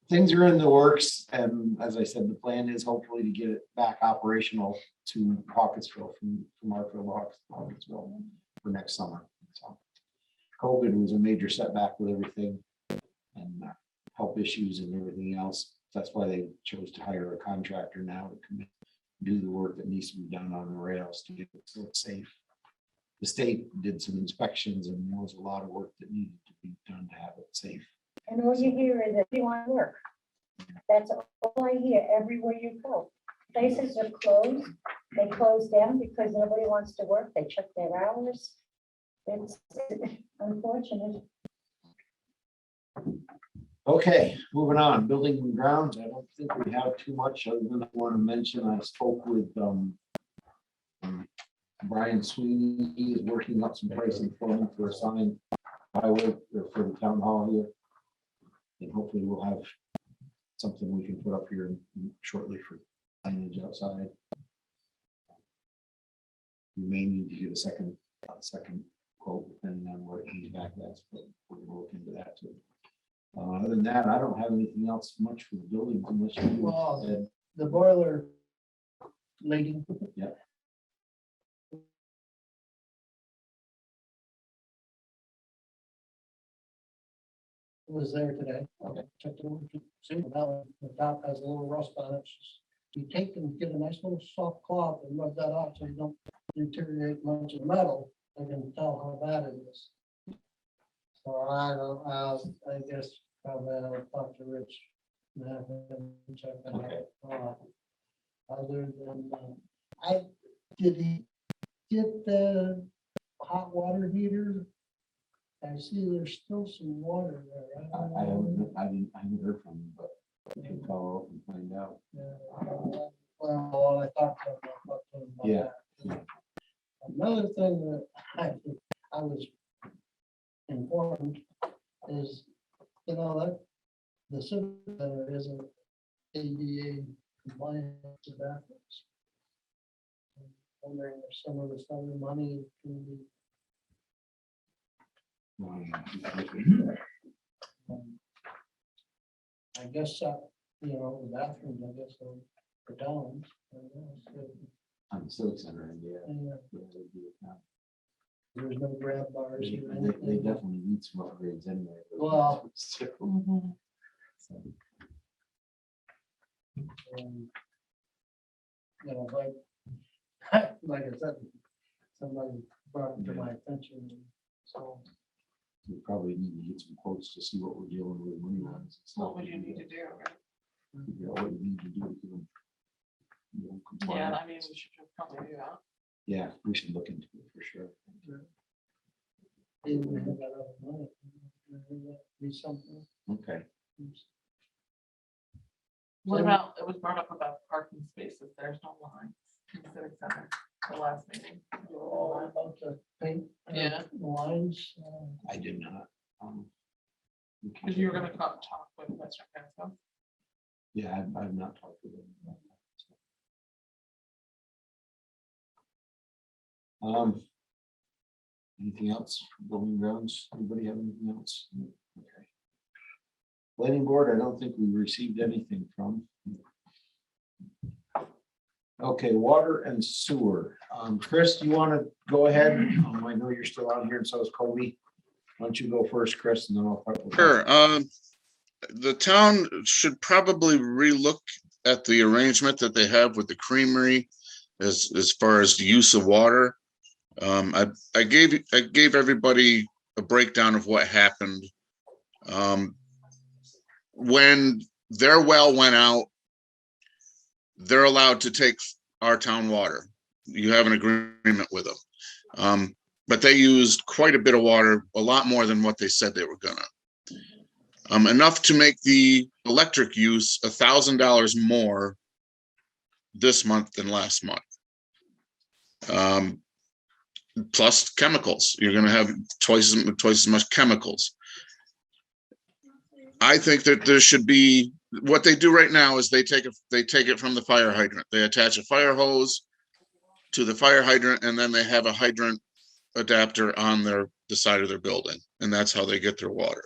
things are in the works, and as I said, the plan is hopefully to get it back operational to Hawkettsville from Arkville to Hawkettsville for next summer. So COVID was a major setback with everything and health issues and everything else. That's why they chose to hire a contractor now to come in, do the work that needs to be done on the rails to get it so it's safe. The state did some inspections and there was a lot of work that needed to be done to have it safe. And all you hear is that you want to work. That's all I hear everywhere you go. Places are closed, they close down because nobody wants to work, they check their hours. It's unfortunate. Okay, moving on, building and grounds. I don't think we have too much other than I want to mention, I spoke with Brian Sweeney. He is working up some pricing for me for a sign highway or for the town hall here. And hopefully we'll have something we can put up here shortly for signage outside. We may need to get a second quote depending on where he's back at, but we're gonna look into that too. Other than that, I don't have anything else much for the buildings unless you. Well, Ed. The boiler lady. Yeah. Was there today. Checked it over. single valley, the top has a little rust on it. You take and get a nice little soft cloth and rub that off so you don't deteriorate much of the metal. I can tell how bad it is. So I don't, I guess probably I'll talk to Rich. And have him check that out. Other than, did he get the hot water heater? I see there's still some water there. I haven't heard from him, but I can follow up and find out. Well, I talked to him about Yeah. that. Another thing that I was informed is, that the civic center isn't ADA compliant to bathrooms. I'm wondering if some of this other money can be. I guess, the bathrooms, I guess, are down. On the civic center, yeah. And Yeah, they do it now. there's no grab bars. They or they anything. definitely need some upgrades anyway. Well- So, And, like I said, somebody brought it to my attention, so. we probably need to get some quotes to see what we're dealing with money wise. What would you need to do? Figure out what we need to do to them. Comply. Yeah, I mean, we should probably do that. Yeah, we should look into it for sure. Maybe we have that other money. Be something. Okay. What about, it was brought up about parking spaces, there's no lines in the civic center, the last meeting. All about the paint. Yeah. Lines. I did not. we can Because you were check gonna it come out. talk with Western Council. Yeah, I've not talked to them. about that, so. Anything else? Building grounds? Anybody have anything else? Okay. Planning board, I don't think we received anything from. Okay, water and sewer. Chris, do you want to go ahead? I know you're still out here and so is Kobe. Why don't you go first, Chris, and then I'll. Sure. The town should probably relook at the arrangement that they have with the creamery as far as the use of water. I gave everybody a breakdown of what happened. When their well went out, they're allowed to take our town water. You have an agreement with them. But they used quite a bit of water, a lot more than what they said they were gonna. Enough to make the electric use $1,000 more this month than last month. Plus chemicals, you're gonna have twice as much chemicals. I think that there should be, what they do right now is they take it from the fire hydrant. They attach a fire hose to the fire hydrant, and then they have a hydrant adapter on the side of their building, and that's how they get their water.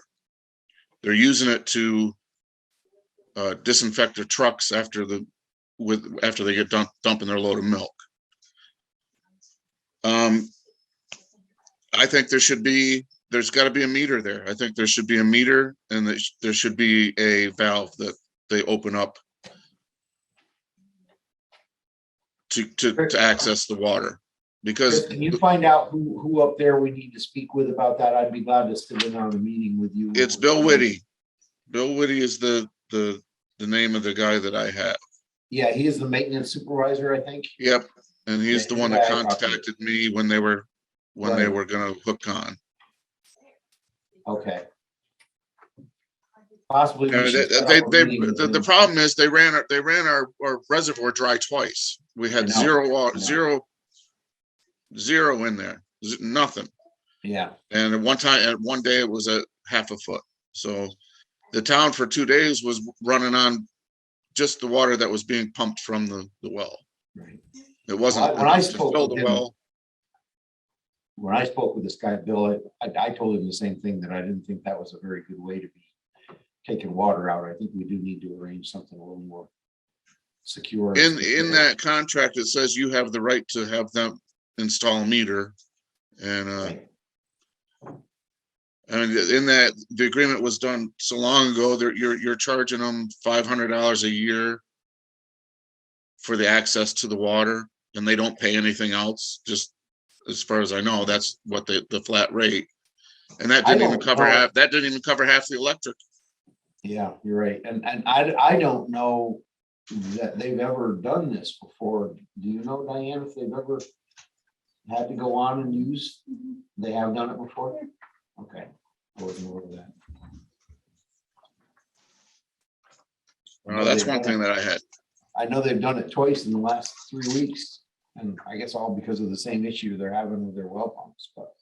They're using it to disinfect their trucks after they get dumping their load of milk. I think there's got to be a meter there. I think there should be a meter, and there should be a valve that they open up to access the water. Because Can you find out who up there we need to speak with about that? I'd be glad to sit in on a meeting with you. it's Bill Whitty. Bill Whitty is the name of the guy that I have. Yeah, he is the maintenance supervisor, I think. Yep, and he's the one that Yeah, I talked to him. contacted me when they were gonna hook on. Okay. Possibly. we And should set up a meeting with the him. problem is they ran our reservoir dry twice. We had I know, zero I know. zero in there, nothing. Yeah, And at one day it was at half a foot. So the town for 2 days was running on just the water that was being pumped from the well. right. It wasn't When I to spoke fill with the him, well. When I spoke with this guy, Bill, I told him the same thing, that I didn't think that was a very good way to be taking water out. I think we do need to arrange something a little more secure. In that contract, it says you have the right to have them install a meter. And I mean, in that, the agreement was done so long ago, that you're charging them $500 a year for the access to the water, and they don't pay anything else, just as far as I know, that's what the flat rate. And that I didn't even don't cover know. half, that didn't even cover half the electric. Yeah, you're right. And I don't know that they've ever done this before. Do you know, Diane, if they've ever had to go on and use? They have done it before? Okay. I wasn't aware of that. Well, that's one thing that I had. I know they've done it twice in the last 3 weeks, and I guess all because of the same issue they're having with their well pumps, but.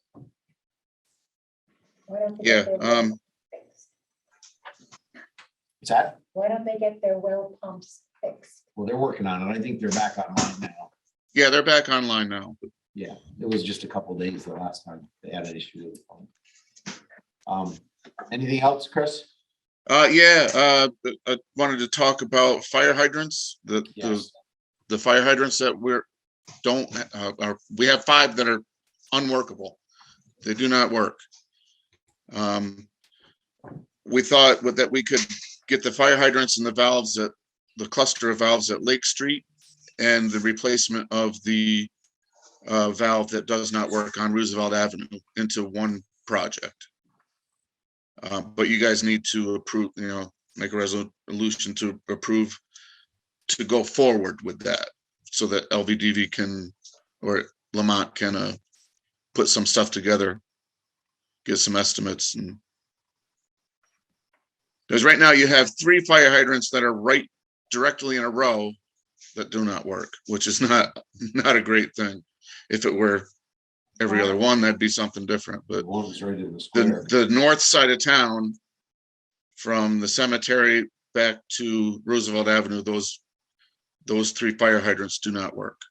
Why don't they Yeah, get their well fixed? What's that? Why don't they get their well pumps fixed? Well, they're working on it. I think they're back online now. Yeah, they're back online now. Yeah, it was just a couple of days the last time they had an issue with the phone. Anything else, Chris? I wanted to talk about fire hydrants, Yes. the fire hydrants that we have 5 that are unworkable. They do not work. We thought that we could get the fire hydrants and the valves at the cluster of valves at Lake Street and the replacement of the valve that does not work on Roosevelt Avenue into one project. But you guys need to approve, make a resolution to approve to go forward with that, so that LVDV can, or Lamont can put some stuff together, get some estimates. And because right now you have 3 fire hydrants that are right directly in a row that do not work, which is not a great thing. If it were every other one, that'd be something different. But One's right in the square. the north side of town, from the cemetery back to Roosevelt Avenue, those 3 fire hydrants do not work.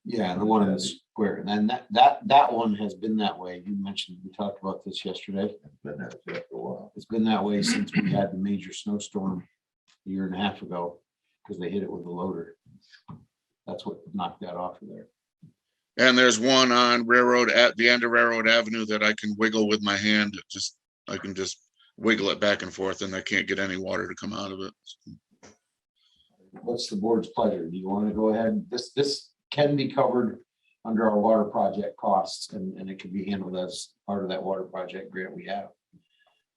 Yeah, the one in the square. And then that one has been that way. You mentioned, we talked about this yesterday. It's been that way since we had the major snowstorm a year and a half ago, because they hit it with a loader. That's what knocked that off of there. And there's one on Railroad, at the end of Railroad Avenue, that I can wiggle with my hand. I can just wiggle it back and forth, and I can't get any water to come out of it. What's the board's pleasure? Do you want to go ahead? This can be covered under our water project costs, and it can be handled as part of that water project grant we have.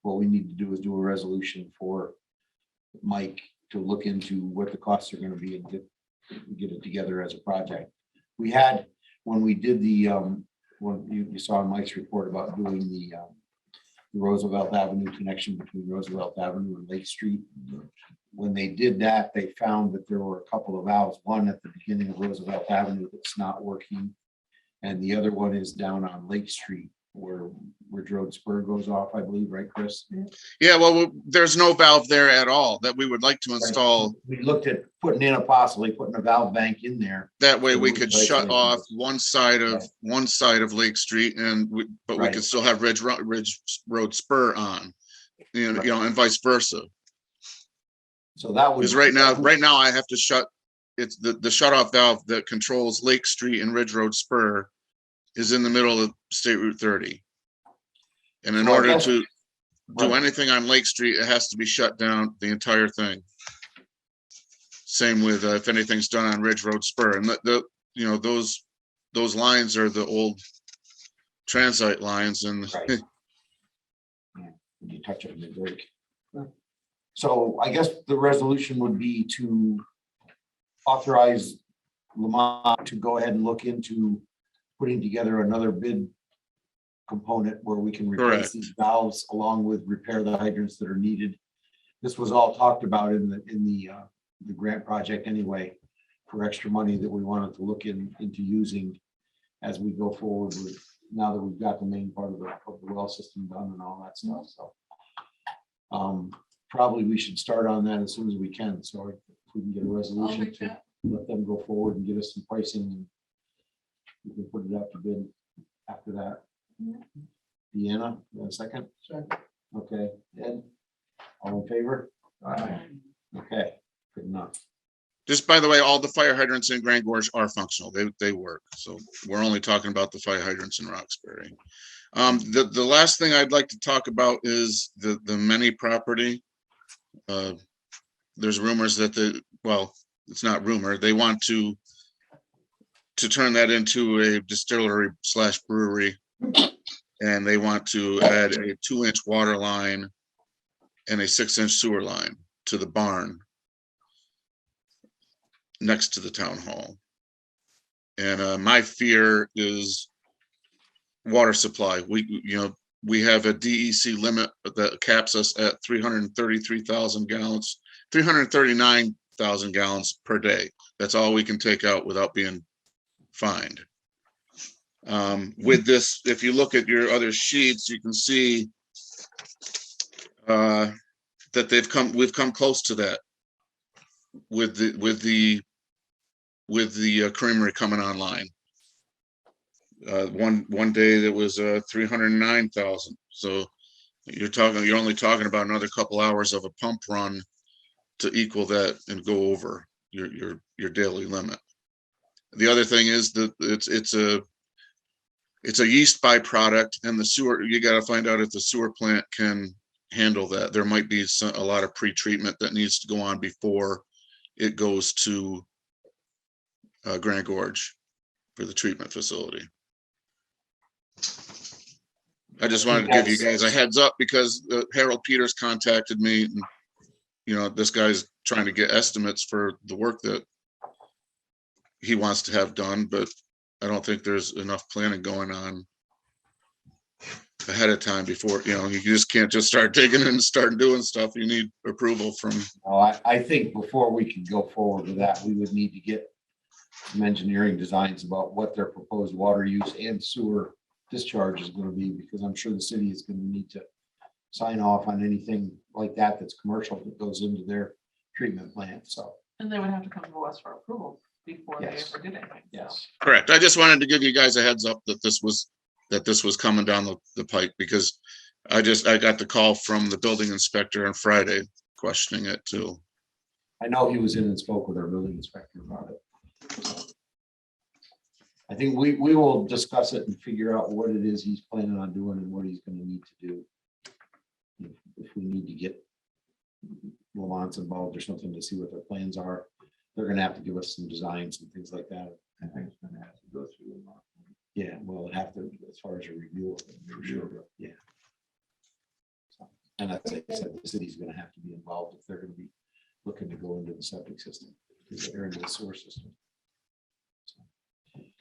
What we need to do is do a resolution for Mike to look into what the costs are going to be and get it together as a project. We had, when we did the, when you saw in Mike's report about doing the Roosevelt Avenue connection between Roosevelt Avenue and Lake Street. When they did that, they found that there were a couple of valves, one at the beginning of Roosevelt Avenue that's not working. And the other one is down on Lake Street where Road Spur goes off, I believe, right, Chris? Yeah, well, there's no valve there at all that we would like to install. We looked at putting a valve bank in there. That way we So could right, shut right. off one side of Lake Street, but we Right. could still have Ridge Road Spur on, Right. and vice versa. So that was Because right now I have to shut, it's the shut off valve that controls Lake Street and Ridge Road Spur is in the middle of State Route 30. And in So I order guess- to do Right. anything on Lake Street, it has to be shut down, the entire thing. Same with if anything's done on Ridge Road Spur, and those lines are the old transite lines, and Right. When you touch it, they break. So I guess the resolution would be to authorize Lamont to go ahead and look into putting together another bid component where we can replace Correct. these valves along with repair the hydrants that are needed. This was all talked about in the grant project anyway, for extra money that we wanted to look into using as we go forward with, now that we've got the main part of the well system done and all that stuff, so. Probably we should start on that as soon as we can, so if we can get a I'll resolution make to that. let them go forward and give us some pricing, and we can put it out to bid after that. Deanna, you have a second? Okay, Ed, all in favor? Okay, good enough. Just by the way, all the fire hydrants in Grand Gorge are functional. They work. So we're only talking about the fire hydrants in Roxbury. The last thing I'd like to talk about is the many property. There's rumors that well, it's not rumor. They want to turn that into a distillery / brewery. And they want to add a 2-inch water line and a 6-inch sewer line to the barn next to the town hall. And my fear is water supply. We have a DEC limit that caps us at 333,000 gallons, 339,000 gallons per day. That's all we can take out without being fined. With this, if you look at your other sheets, you can see that we've come close to that with the creamery coming online. One day that was 309,000. So you're only talking about another couple hours of a pump run to equal that and go over your daily limit. The other thing is that it's a yeast byproduct, and the sewer, you got to find out if the sewer plant can handle that. There might be a lot of pre-treatment that needs to go on before it goes to Grand Gorge for the treatment facility. I just wanted to give you guys a heads up because Harold Peters contacted me, and this guy's trying to get estimates for the work that he wants to have done, but I don't think there's enough planning going on ahead of time before, you just can't just start digging and start doing stuff. You need approval from. I think before we can go forward with that, we would need to get some engineering designs about what their proposed water use and sewer discharge is going to be, because I'm sure the city is going to need to sign off on anything like that that's commercial that goes into their treatment plant. So. And they would have to come to us for approval before they Yes. ever did anything. Yes. Correct. I just wanted to give you guys a heads up that this was coming down the pipe, because I got the call from the building inspector on Friday questioning it too. I know he was in and spoke with our building inspector about it. I think we will discuss it and figure out what it is he's planning on doing and what he's going to need to do. If we need to get Lamont involved or something to see what their plans are, they're going to have to give us some designs and things like that. I think it's going to have to go through Lamont. Yeah, well, it have to, as far as a review of it, for sure. Yeah. And as I said, the city's going to have to be involved if they're going to be looking to go into the septic system, because they're into the sewer system.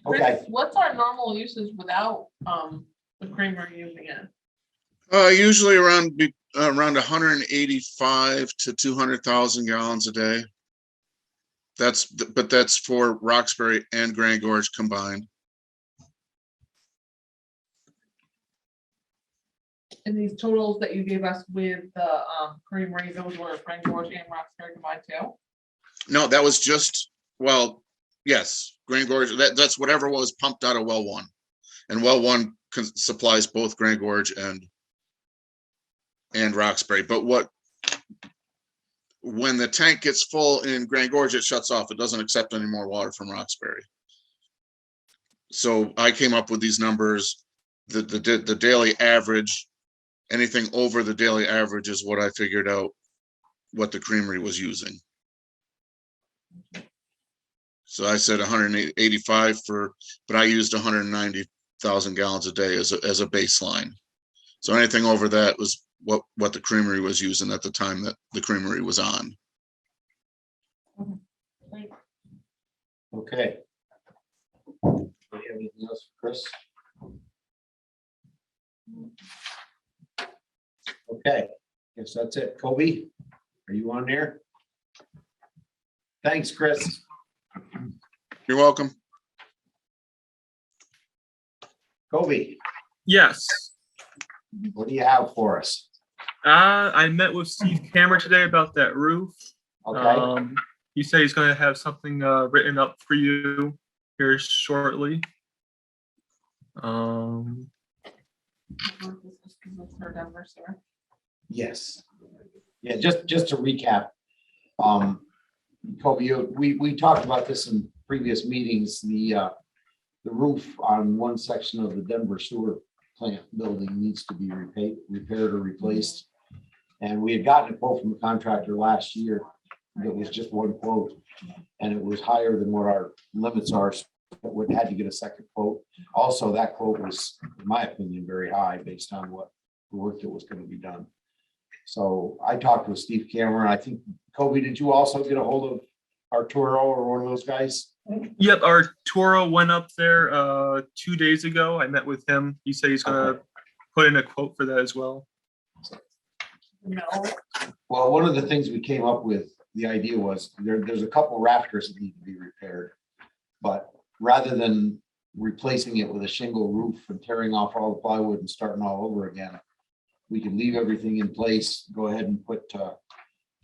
Chris, Okay. what's our normal usage without the creamery using it? Usually around 185 to 200,000 gallons a day. But that's for Roxbury and Grand Gorge combined. And these totals that you gave us with the creamery, those were Grand Gorge and Roxbury combined too? No, that was just, well, yes, Grand Gorge, that's whatever was pumped out of well one. And well one supplies both Grand Gorge and Roxbury. But when the tank gets full in Grand Gorge, it shuts off. It doesn't accept any more water from Roxbury. So I came up with these numbers. The daily average, anything over the daily average is what I figured out what the creamery was using. So I said 185 but I used 190,000 gallons a day as a baseline. So anything over that was what the creamery was using at the time that the creamery was on. Okay. Anything else, Chris? Okay, guess that's it. Kobe, are you on there? Thanks, Chris. You're welcome. Kobe, Yes. what do you have for us? I met with Steve Cameron today about that roof. Okay, He said he's going to have something written up for you here shortly. yes. Yeah, just to recap, Kobe, we talked about this in previous meetings, the roof on one section of the Denver sewer plant building needs to be repaired or replaced. And we had gotten a quote from the contractor last year. It was just one quote, and it was higher than what our limits are. So we had to get a second quote. Also, that quote was, in my opinion, very high based on what the work that was going to be done. So I talked with Steve Cameron. I think, Kobe, did you also get a hold of Arturo or one of those guys? Yep, Arturo went up there 2 days ago. I met with him. He said he's gonna put in a quote for that as well. No, Well, one of the things we came up with, the idea was there's a couple rafters that need to be repaired. But rather than replacing it with a shingle roof and tearing off all the plywood and starting all over again, we could leave everything in place, go ahead and put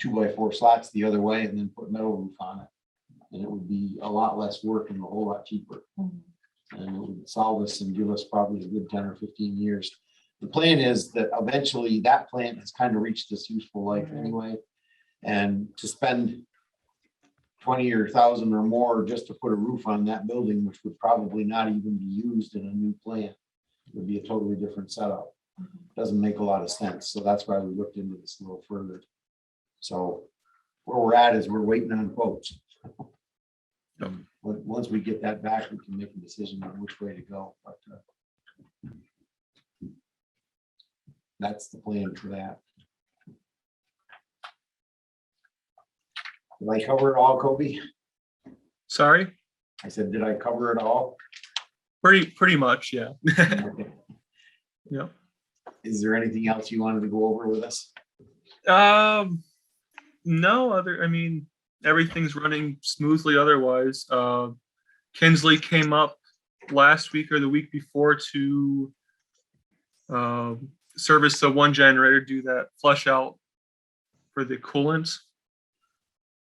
2x4 slats the other way and then put metal roof on it. And it would be a lot less work and a whole lot cheaper. And it would solve us and give us probably a good 10 or 15 years. The plan is that eventually that plant has kind of reached its useful life anyway. And to spend 20 or 1,000 or more just to put a roof on that building, which would probably not even be used in a new plant, would be a totally different setup. Doesn't make a lot of sense. So that's why we looked into this a little further. So where we're at is we're waiting on quotes. Once we get that back, we can make a decision on which way to go. But that's the plan for that. Did I cover it all, Kobe? Sorry? I said, did I cover it all? Pretty much, yeah. Okay. Yeah. Is there anything else you wanted to go over with us? No I mean, everything's running smoothly otherwise. Kinsley came up last week or the week before to service the one generator, do that flush out for the coolant.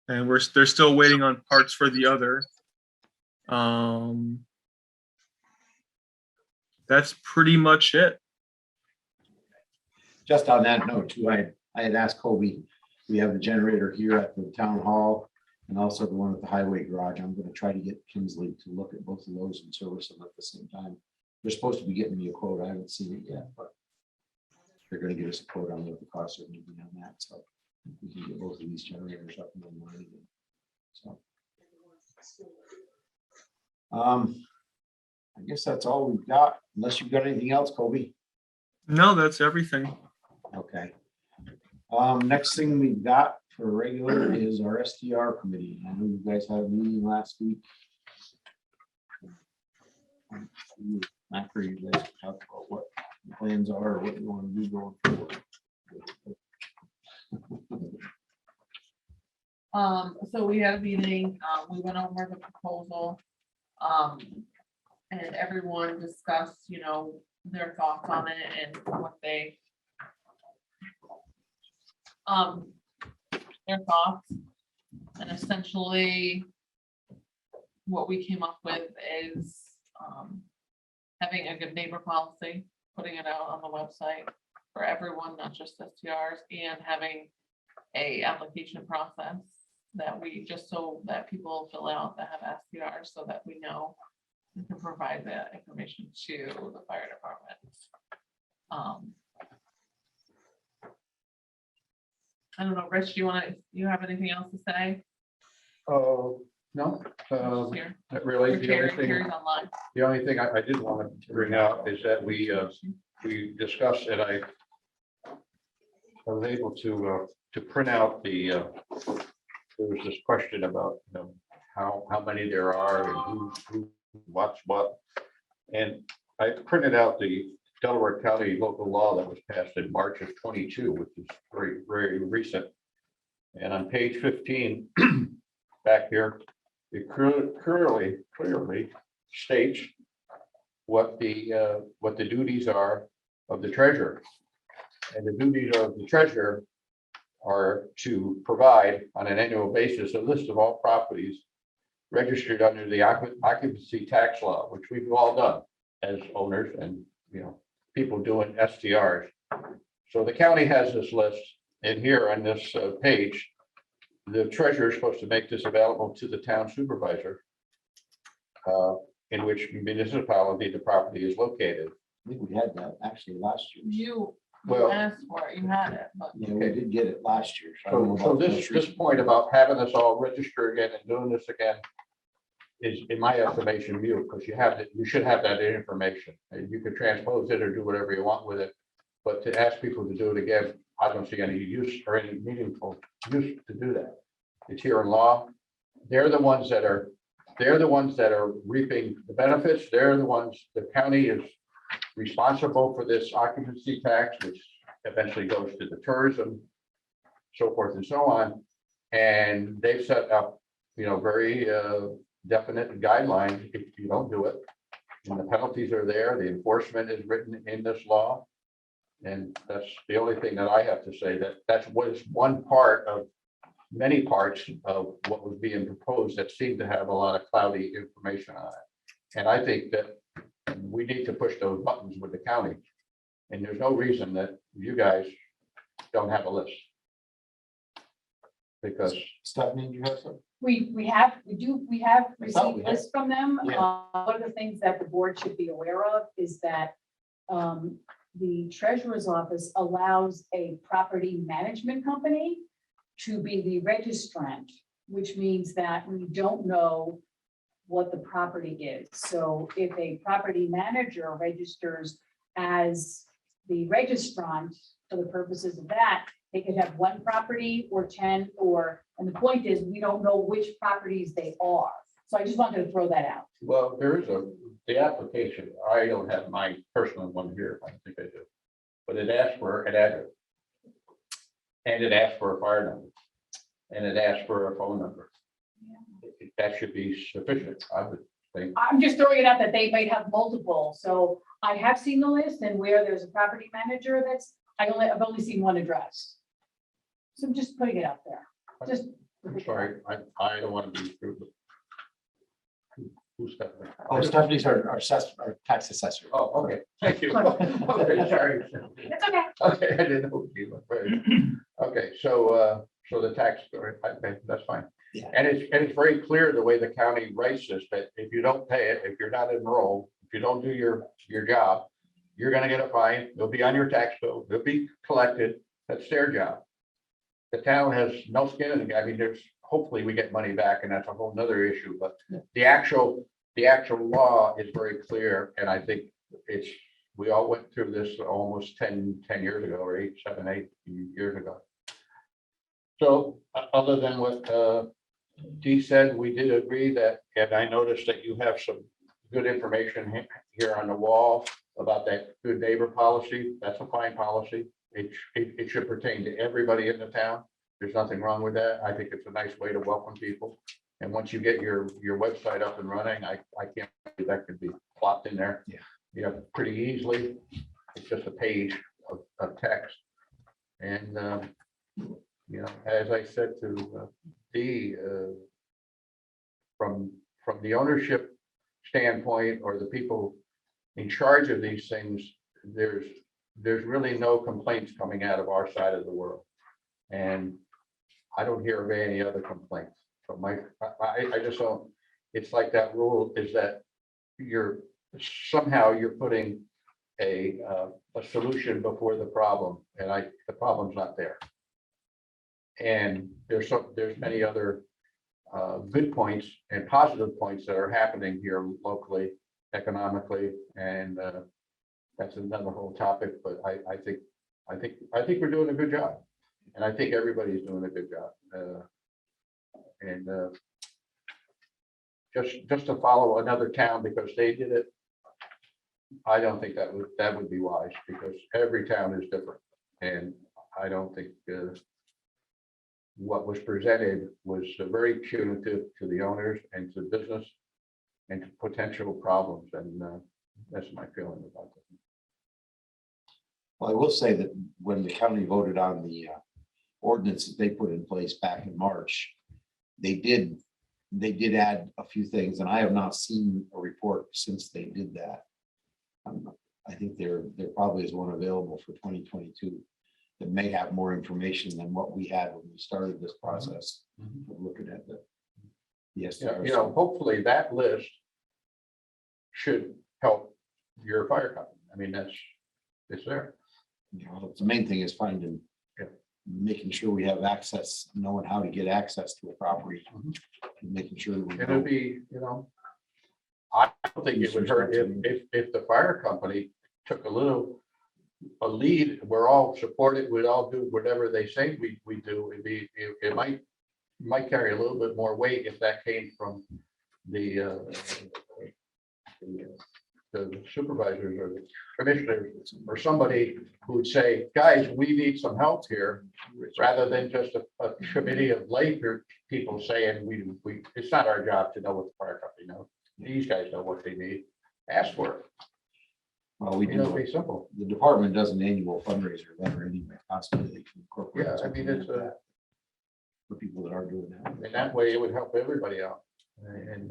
And they're still waiting on parts for the other. That's pretty much it. Just on that note too, I had asked Kobe, we have the generator here at the town hall and also the one at the highway garage. I'm going to try to get Kinsley to look at both of those and service them at the same time. They're supposed to be getting me a quote. I haven't seen it yet, but they're going to give us a quote on what the costs are going to be on that. So we can get both of these generators up and running. So I guess that's all we've got, unless you've got anything else, Kobe. No, that's everything. Okay. Next thing we've got for regular is our STR committee. I know you guys had a meeting last week. After you guys talk about what the plans are, or what you want to do going forward. So we had a meeting, we went over the proposal. And everyone discussed, their thoughts on it and what they their thoughts. And essentially what we came up with is having a good neighbor policy, putting it out on the website for everyone, not just STRs, and having a application process that we just so that people fill out that have STRs so that we know we can provide that information to the fire department. I don't know, Rich, you have anything else to say? No, Here, not really. Carrie's online. The only thing I did want to bring out is that we discussed, and I was able to print out there was this question about, how many there are and who what's what. And I printed out the Delaware County local law that was passed in March of 22, which is very, very recent. And on page 15, back here, it clearly states what the duties are of the treasurer. And the duties of the treasurer are to provide on an annual basis a list of all properties registered under the occupancy tax law, which we've all done as owners and people doing STRs. So the county has this list, and here on this page, the treasurer is supposed to make this available to the town supervisor, in which municipality the property is located. I think we had that actually last year. You Well- asked for it, you had it, but Yeah, we did get it last year. I don't know So about the this, most this recent. point about having us all register again and doing this again is, in my estimation, mute, because you should have that information. And you can transpose it or do whatever you want with it. But to ask people to do it again, I don't see any use or any meaningful use to do that. It's here in law. They're the ones that are reaping the benefits. They're the ones, the county is responsible for this occupancy tax, which eventually goes to the tourism, so forth and so on. And they've set up, very definite guidelines if you don't do it. And the penalties are there. The enforcement is written in this law. And that's the only thing that I have to say, that was one part of many parts of what was being proposed that seemed to have a lot of cloudy information on it. And I think that we need to push those buttons with the county. And there's no reason that you guys don't have a list. Because Stephanie, do you have something? We have thought we received had. lists from them. Yeah. One of the things that the board should be aware of is that the treasurer's office allows a property management company to be the registrant, which means that we don't know what the property is. So if a property manager registers as the registrant for the purposes of that, they could have one property or 10 and the point is, we don't know which properties they are. So I just wanted to throw that out. well, there is the application. I don't have my personal one here. I don't think I do. But it asks for an address. And it asks for a fire number. And it asks for a phone number. That should be sufficient, I would think. I'm just throwing it out that they might have multiple. So I have seen the list and where there's a property manager I've only seen one address. So I'm just putting it out there. Just. I'm sorry, I don't want to be rude. Who's that? Oh, Stephanie's our tax assessor. Oh, okay, thank you. Okay, sorry. It's okay. Okay, I didn't know. You were very- Okay, so the tax, okay, that's fine. Yeah. And it's very clear the way the county writes this, that if you don't pay it, if you're not enrolled, if you don't do your job, you're gonna get a fine. It'll be on your tax bill. It'll be collected. That's their job. The town has no skin in the game. I mean, hopefully we get money back and that's a whole nother issue, but the actual law is very clear. And I think we all went through this almost 10 years ago, or 8 years ago. So other than what Dee said, we did agree that, and I noticed that you have some good information here on the wall about that good neighbor policy. That's a fine policy. It should pertain to everybody in the town. There's nothing wrong with that. I think it's a nice way to welcome people. And once you get your website up and running, I can't believe that could be plopped in there. Yeah. Pretty easily. It's just a page of text. And, as I said to Dee, from the ownership standpoint or the people in charge of these things, there's really no complaints coming out of our side of the world. And I don't hear of any other complaints. So I just don't, it's like that rule is that you're putting a solution before the problem, and the problem's not there. And there's many other good points and positive points that are happening here locally, economically, and that's another whole topic. But I think we're doing a good job, and I think everybody's doing a good job. And just to follow another town because they did it, I don't think that would be wise, because every town is different, and I don't think what was presented was very punitive to the owners and to business and to potential problems, and that's my feeling about it. Well, I will say that when the county voted on the ordinance that they put in place back in March, they did add a few things, and I have not seen a report since they did that. I think there probably is one available for 2022. that may have more information than what we had when we started this process. of Looking at the Yeah, SDRs. you know, hopefully that list should help your fire company. I mean, it's there. You know, the main thing is finding, making sure we have access, knowing how to get access to a property. And making sure that we It'll know. be, you know, I don't think it would hurt if the fire company took a lead. We're all supported, we'd all do whatever they say we do. It might carry a little bit more weight if that came from the supervisors or the commissioners or somebody who would say, guys, we need some help here, rather than just a committee of lay people saying, it's not our job to know what the fire company knows. These guys know what they need. Ask for it. Well, we You know, do, be simple. the department does an annual fundraiser event or anyway, possibly they can incorporate. Yeah, I mean, it's something like that for people that are doing that. And that way it would help everybody out. And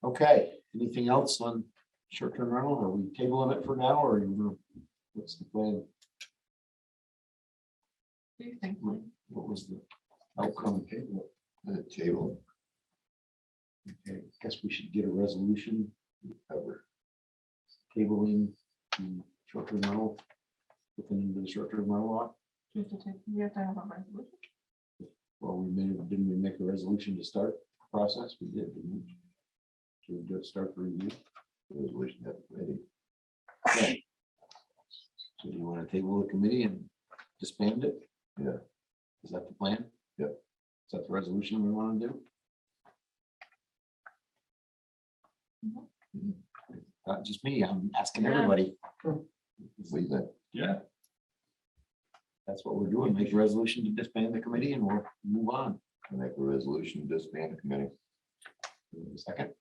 Okay, anything else on short-term rental? Are we tabling it for now or what's the plan? What do you think? What was the outcome table? The table. Okay, guess we should get a resolution. Cover tabling the short-term rental within the short-term rental law. You have to have a resolution. Well, didn't we make a resolution to start the process? We did, didn't we? Should we just start the review? Resolution that ready. Okay. So do you want to table the committee and disband it? Yeah. Is that the plan? Yeah. Is that the resolution we want to do? Not just me, I'm asking Yeah. everybody. Leave it. Yeah. That's what we're doing, make a resolution to disband the committee and we'll move on. make a resolution to disband the committee. Second,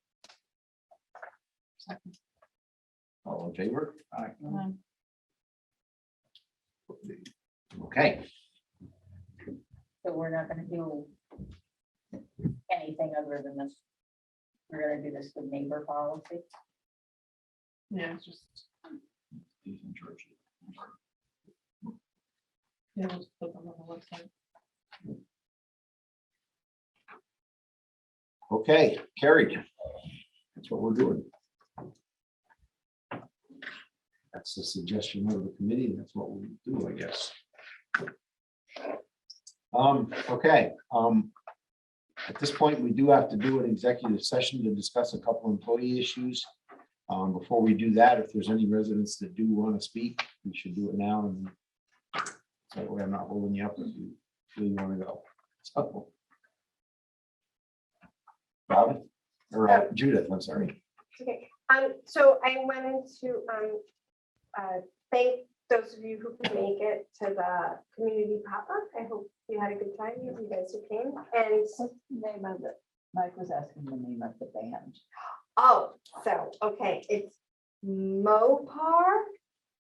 Second. all in favor? Um, Okay, So we're not gonna do anything other than this. We're gonna do this with neighbor policy. Yeah, it's just, he's in charge. yeah, we'll just put them on the website. Okay, carried. That's what we're doing. That's the suggestion of the committee, and that's what we'll do, I guess. Okay, at this point, we do have to do an executive session to discuss a couple employee issues. Before we do that, if there's any residents that do want to speak, we should do it now, and that way I'm not holding you up if you really want to go. So. Robin, or Judith, I'm sorry. Okay, so I wanted to thank those of you who could make it to the community pop-up. I hope you had a good time, you guys who came, and What's the name of it? Mike was asking the name of the band. oh, so, okay, it's Mopar,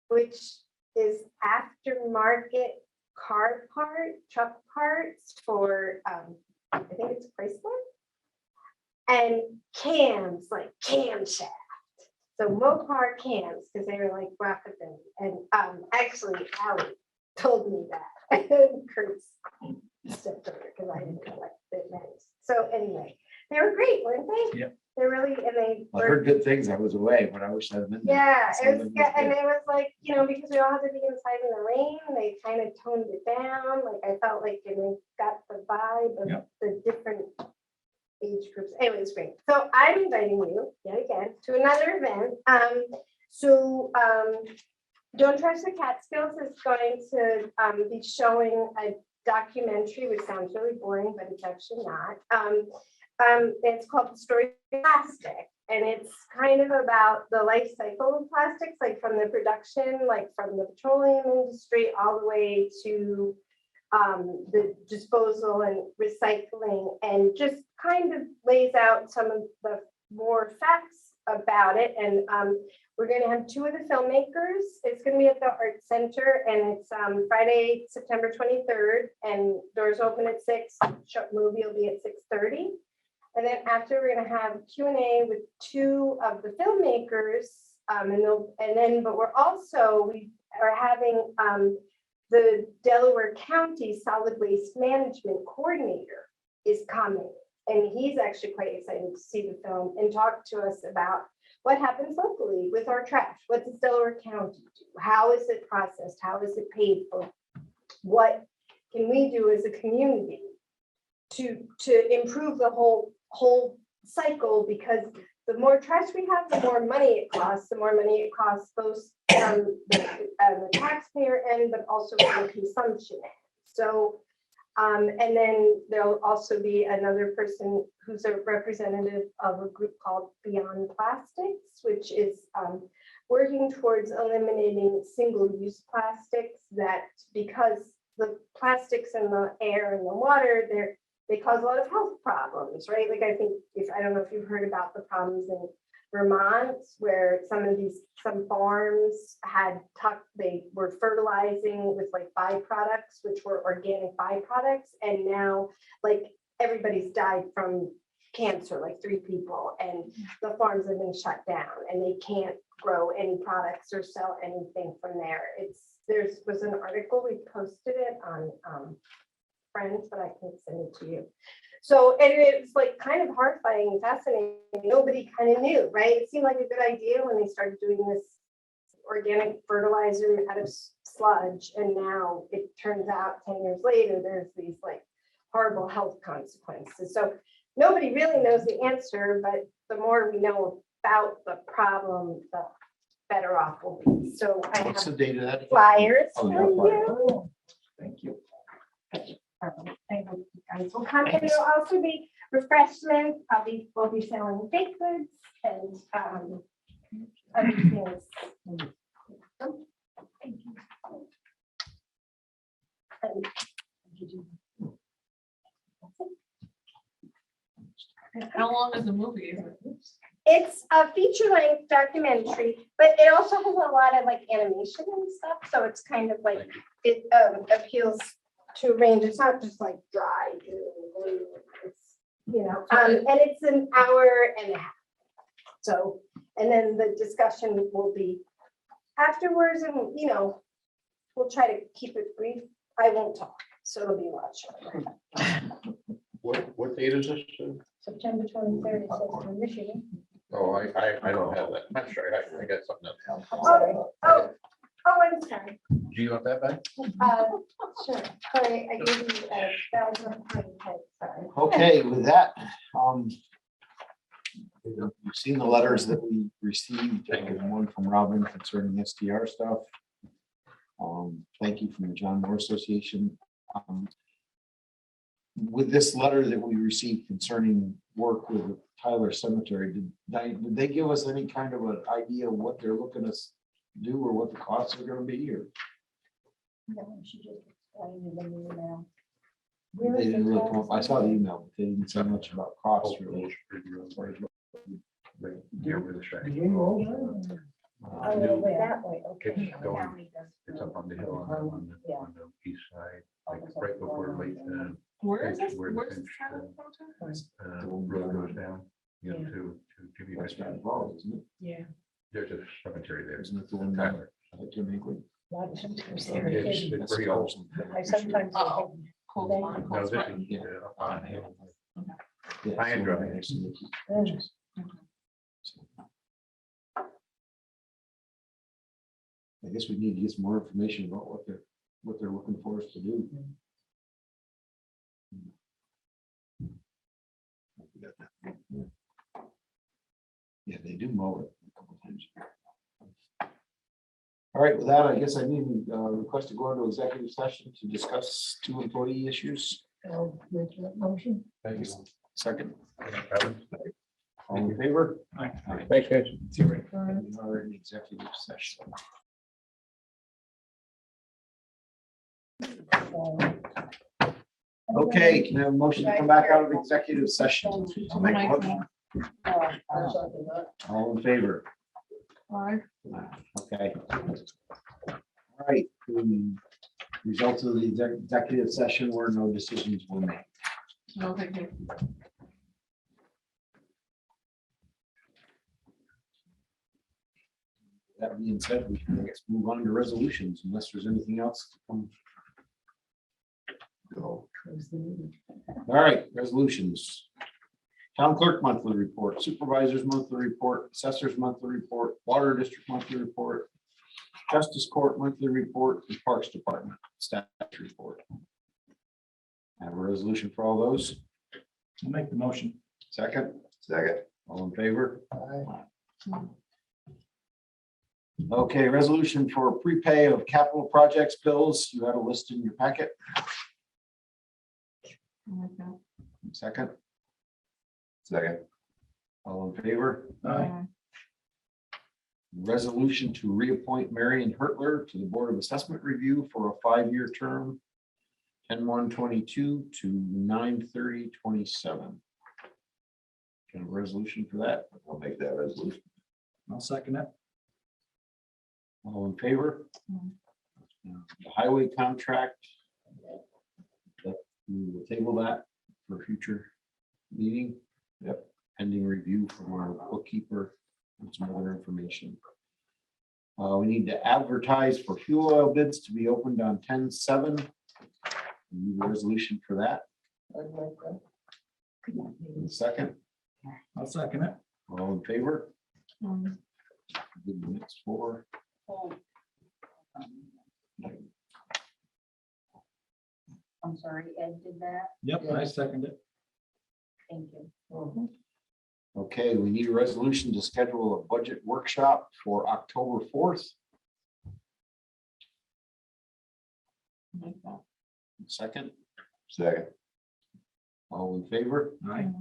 which is aftermarket truck parts for, I think it's Chrysler. And cams, like camshaft. So Mopar cams, because they were like rocketing. And actually, Allie told me that. Kurt's sister, because I didn't know what it meant. So anyway, they were great, weren't they? Yep. They're really, and they I were, heard good things. I was away, but I wish I'd been there. yeah, it Sounded was, good. and it was like, you know, because we all had to be inside in the rain, they kind of toned it down. Like I felt like, you know, got the vibe of Yep. the different age groups. Anyway, it's great. So I'm inviting you yet again to another event. Don't Trust the Catskills is going to be showing a documentary, which sounds really boring, but it's actually not. It's called The Story of Plastic. And it's kind of about the life cycle of plastics, like from the production, like from the petroleum industry all the way to the disposal and recycling, and just kind of lays out some of the more facts about it. And we're going to have two of the filmmakers. It's going to be at the Art Center, and it's Friday, September 23rd, and doors open at 6. Movie will be at 6:30. And then after, we're going to have Q&A with two of the filmmakers But we are having, the Delaware County Solid Waste Management Coordinator is coming. And he's actually quite excited to see the film and talk to us about what happens locally with our trash. What does Delaware County do? How is it processed? How is it paid for? What can we do as a community to improve the whole cycle? Because the more trash we have, the more money it costs, both from the taxpayer end, but also from the consumption end. So, and then there'll also be another person who's a representative of a group called Beyond Plastics, which is working towards eliminating single-use plastics, that because the plastics in the air and the water, they cause a lot of health problems, right? Like I don't know if you've heard about the problems in Vermont, where some farms they were fertilizing with like byproducts, which were organic byproducts. And now like everybody's died from cancer, like 3 people, and the farms have been shut down and they can't grow any products or sell anything from there. There was an article, we posted it on Friends, but I can send it to you. So, and it was like kind of horrifying and fascinating. Nobody kind of knew, right? It seemed like a good idea when they started doing this organic fertilizer out of sludge. And now it turns out 10 years later, there's these like horrible health consequences. So nobody really knows the answer, but the more we know about the problem, the better off we'll be. So I What's the have date of that? flyers Oh, for yeah, flyer. you. Thank you. I hope you guys will come. And there'll also be refreshments. We'll be selling baked goods and other things. How long is the movie? It's a feature-length documentary, but it also has a lot of like animation and stuff. So it's kind of like it appeals to a range. It's not just like dry. It's, and it's an hour and a half. So, and then the discussion will be afterwards, and we'll try to keep it brief. I won't talk, so it'll be a lot shorter. What date is this? September 23rd, it says in Michigan. Oh, I don't have that. I'm sorry, I got something else. Oh, I'm sorry. Do you want that back? Sure. Sorry, I gave you that was my head. Sorry. Okay, with that, you've seen the letters that we received, one from Robin concerning STR stuff. Thank you from the John Moore Association. With this letter that we received concerning work with Tyler Cemetery, did they give us any kind of an idea of what they're looking to do or what the costs are going to be? Or No, she just explained it in the email. they didn't really come up. I saw the email, but they didn't say much about costs really. Yeah, with the shack. Oh, way that way, okay. It's going, it's up on the hill on the east side, like right before late. Where is this? Where the Where's this Finch, travel photo? road goes down, to give you guys. West Grand Falls, isn't it? Yeah. There's a cemetery there. Isn't it the one down there? It's It's pretty old. I sometimes. Oh, cool. No, this is, Yeah. up on hill. Yeah, High and so dry. there's some Mm. pictures. I guess we need to get some more information about what they're looking for us to do. Yeah, they do mow it a couple times. All right, with that, I guess I need a request to go into executive session to discuss 2 employee issues. Motion. Thank you. Second. All in favor? Thanks, guys. We are in executive session. Okay, can I have a motion to come back out of executive session? I'll make a motion. All in favor? Okay. All right, the results of the executive session were no decisions were made. No, thank you. that being said, we can, I guess, move on to resolutions unless there's anything else to come. Go. All right, resolutions. Town clerk monthly report, supervisors monthly report, assessors monthly report, water district monthly report, justice court monthly report, and parks department staff report. Have a resolution for all those. I'll make the motion. Second. Second. All in favor? Okay, resolution for prepay of capital projects bills. You have a list in your packet. Second. Second. All in favor? Aye. Resolution to reappoint Marion Hertler to the Board of Assessment Review for a 5-year term, 10/1/22 to 9/30/27. Can I have a resolution for that? I'll make that resolution. I'll second it. All in favor? The highway contract. We will table that for a future meeting. Yep. Pending review from our bookkeeper and some other information. We need to advertise for fuel oil bids to be opened on 10/7. We need a resolution for that. Second. I'll second it. All in favor? Good minutes for. I'm sorry, Ed did that. Yep, I second it. Thank you. Okay, we need a resolution to schedule a budget workshop for October 4th. Second. Second. All in favor? Aye.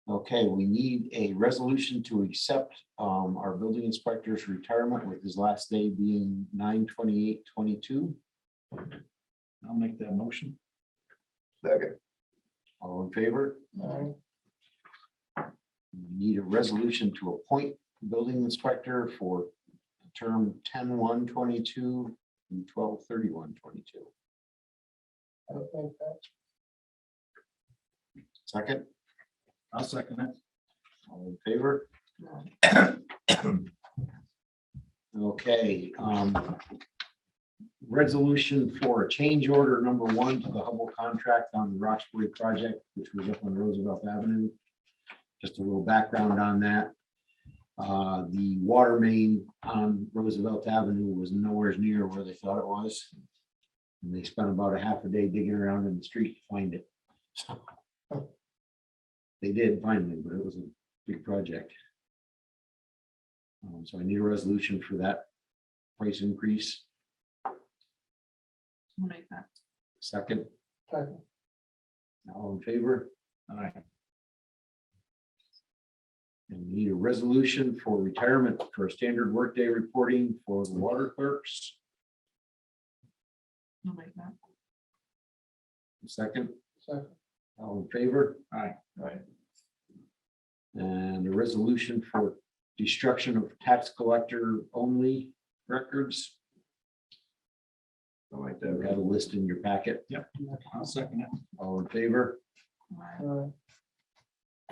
Okay, we need a resolution to accept our building inspector's retirement with his last day being 9/28/22. I'll make that motion. Second. All in favor? We need a resolution to appoint the building inspector for term 10/1/22 and 12/31/22. Second. I'll second it. All in favor? Okay. Resolution for change order number 1 to the Hubble contract on the Roxbury project, which was up on Roosevelt Avenue. Just a little background on that. The water main on Roosevelt Avenue was nowhere near where they thought it was. And they spent about a half a day digging around in the street to find it. They did finally, but it was a big project. So I need a resolution for that price increase. I'll make that. Second. All in favor? Aye. And we need a resolution for retirement for standard workday reporting for the water clerks. I'll make that. Second. All in favor? Aye. Right. And a resolution for destruction of tax collector only records. I like that. We have a list in your packet. Yep, I'll second it. All in favor?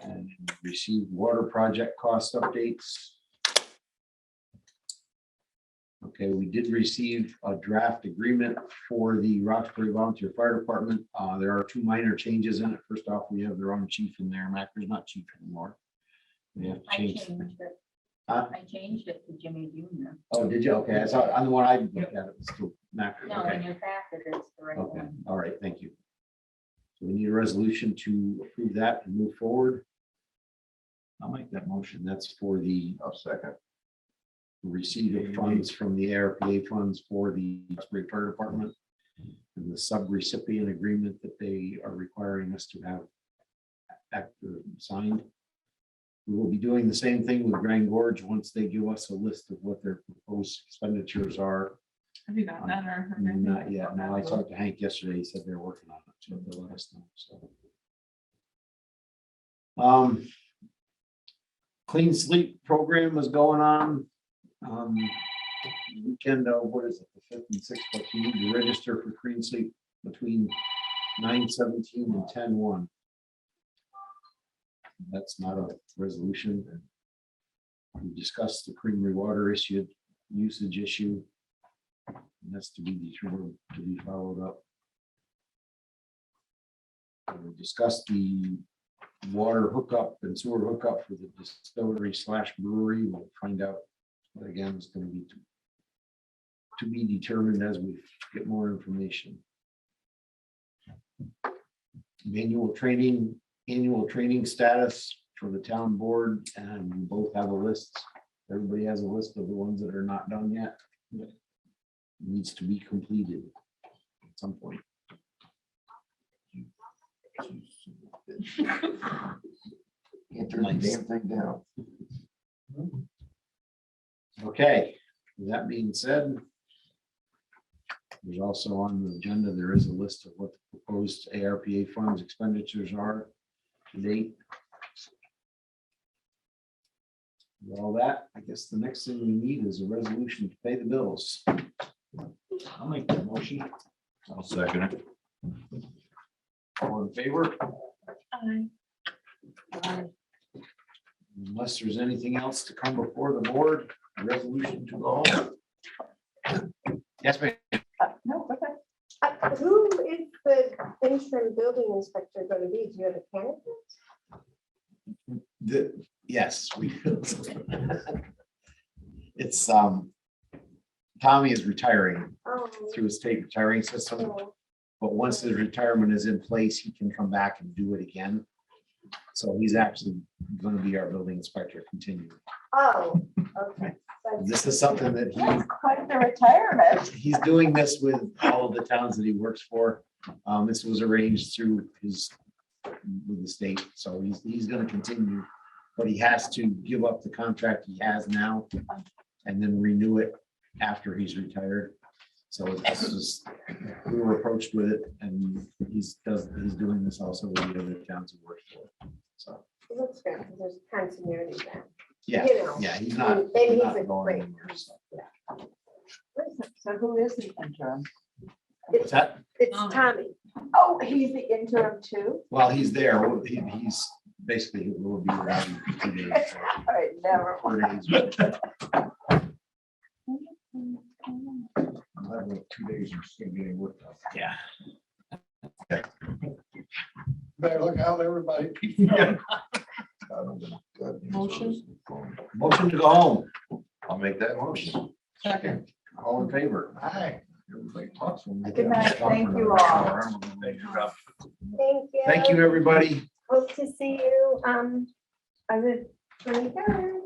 And receive water project cost updates. Okay, we did receive a draft agreement for the Roxbury Volunteer Fire Department. There are 2 minor changes in it. First off, we have the wrong chief in there. Macker's not chief anymore. We have to I change. changed it. Huh? I changed it to Jimmy Junior. Oh, did you? Okay, I saw, on the one I looked at, it was still Macker. No, in Okay, your packet, it's the right okay, one. all right, thank you. So we need a resolution to approve that and move forward. I'll make that motion. And that's for the second receipt of funds from the ARPA funds for the Roxbury Fire Department and the sub-recipient agreement that they are requiring us to have signed. We will be doing the same thing with Grand Gorge once they give us a list of what their proposed expenditures are. Have you got that or? Not yet. No, I talked to Hank yesterday. He said they're working on it, so they'll let us know. So. Clean Sleep program is going on. Weekend of, what is it, the 5th and 6th, but you need to register for Clean Sleep between 9/17 and 10/1. That's not a resolution. We discussed the creamery water issue, usage issue. And that's to be determined, to be followed up. We discussed the water hookup and sewer hookup for the distillery / brewery. We'll find out what again is going to be to be determined as we get more information. Annual training status for the town board, and we both have a list. Everybody has a list of the ones that are not done yet. Needs to be completed at some point. Can't turn the damn thing down. Okay, with that being said, there's also on the agenda, there is a list of what the proposed ARPA funds expenditures are to date. With all that, I guess the next thing we need is a resolution to pay the bills. I'll make that motion. I'll second it. All in favor? Aye. Unless there's anything else to come before the board, a resolution to go home. Yes, ma'am. No, okay. Who is the interim building inspector going to be? Do you have a candidate? Yes, we. It's, Tommy is retiring Oh, through a state retiring system, no. but once his retirement is in place, he can come back and do it again. So he's actually going to be our building inspector continuing. Oh, okay. This is something that Quite the retirement. he's doing this with all of the towns that he works for. This was arranged through with the state, so he's gonna continue. But he has to give up the contract he has now and then renew it after he's retired. So this is, we were approached with it, and he's doing this also with the other towns he works for. So, That's good, because there's continuity there. yeah, You know, yeah, he's not. and he's he's not a going great anywhere, so. So who is the interim? What's that? It's Oh. Tommy. Oh, he's the interim too? Well, he's there. He's basically, he will be around for 2 days. All right, never. 4 days. I'll have 2 days of still getting worked out. Yeah. Better look out, everybody. Motion? Motion to go home. I'll make that motion. Second. All in favor? Aye. Everybody talks when we Good get night. on. Thank you all. Thank you. Thank you, everybody. Hope to see you on the 23rd.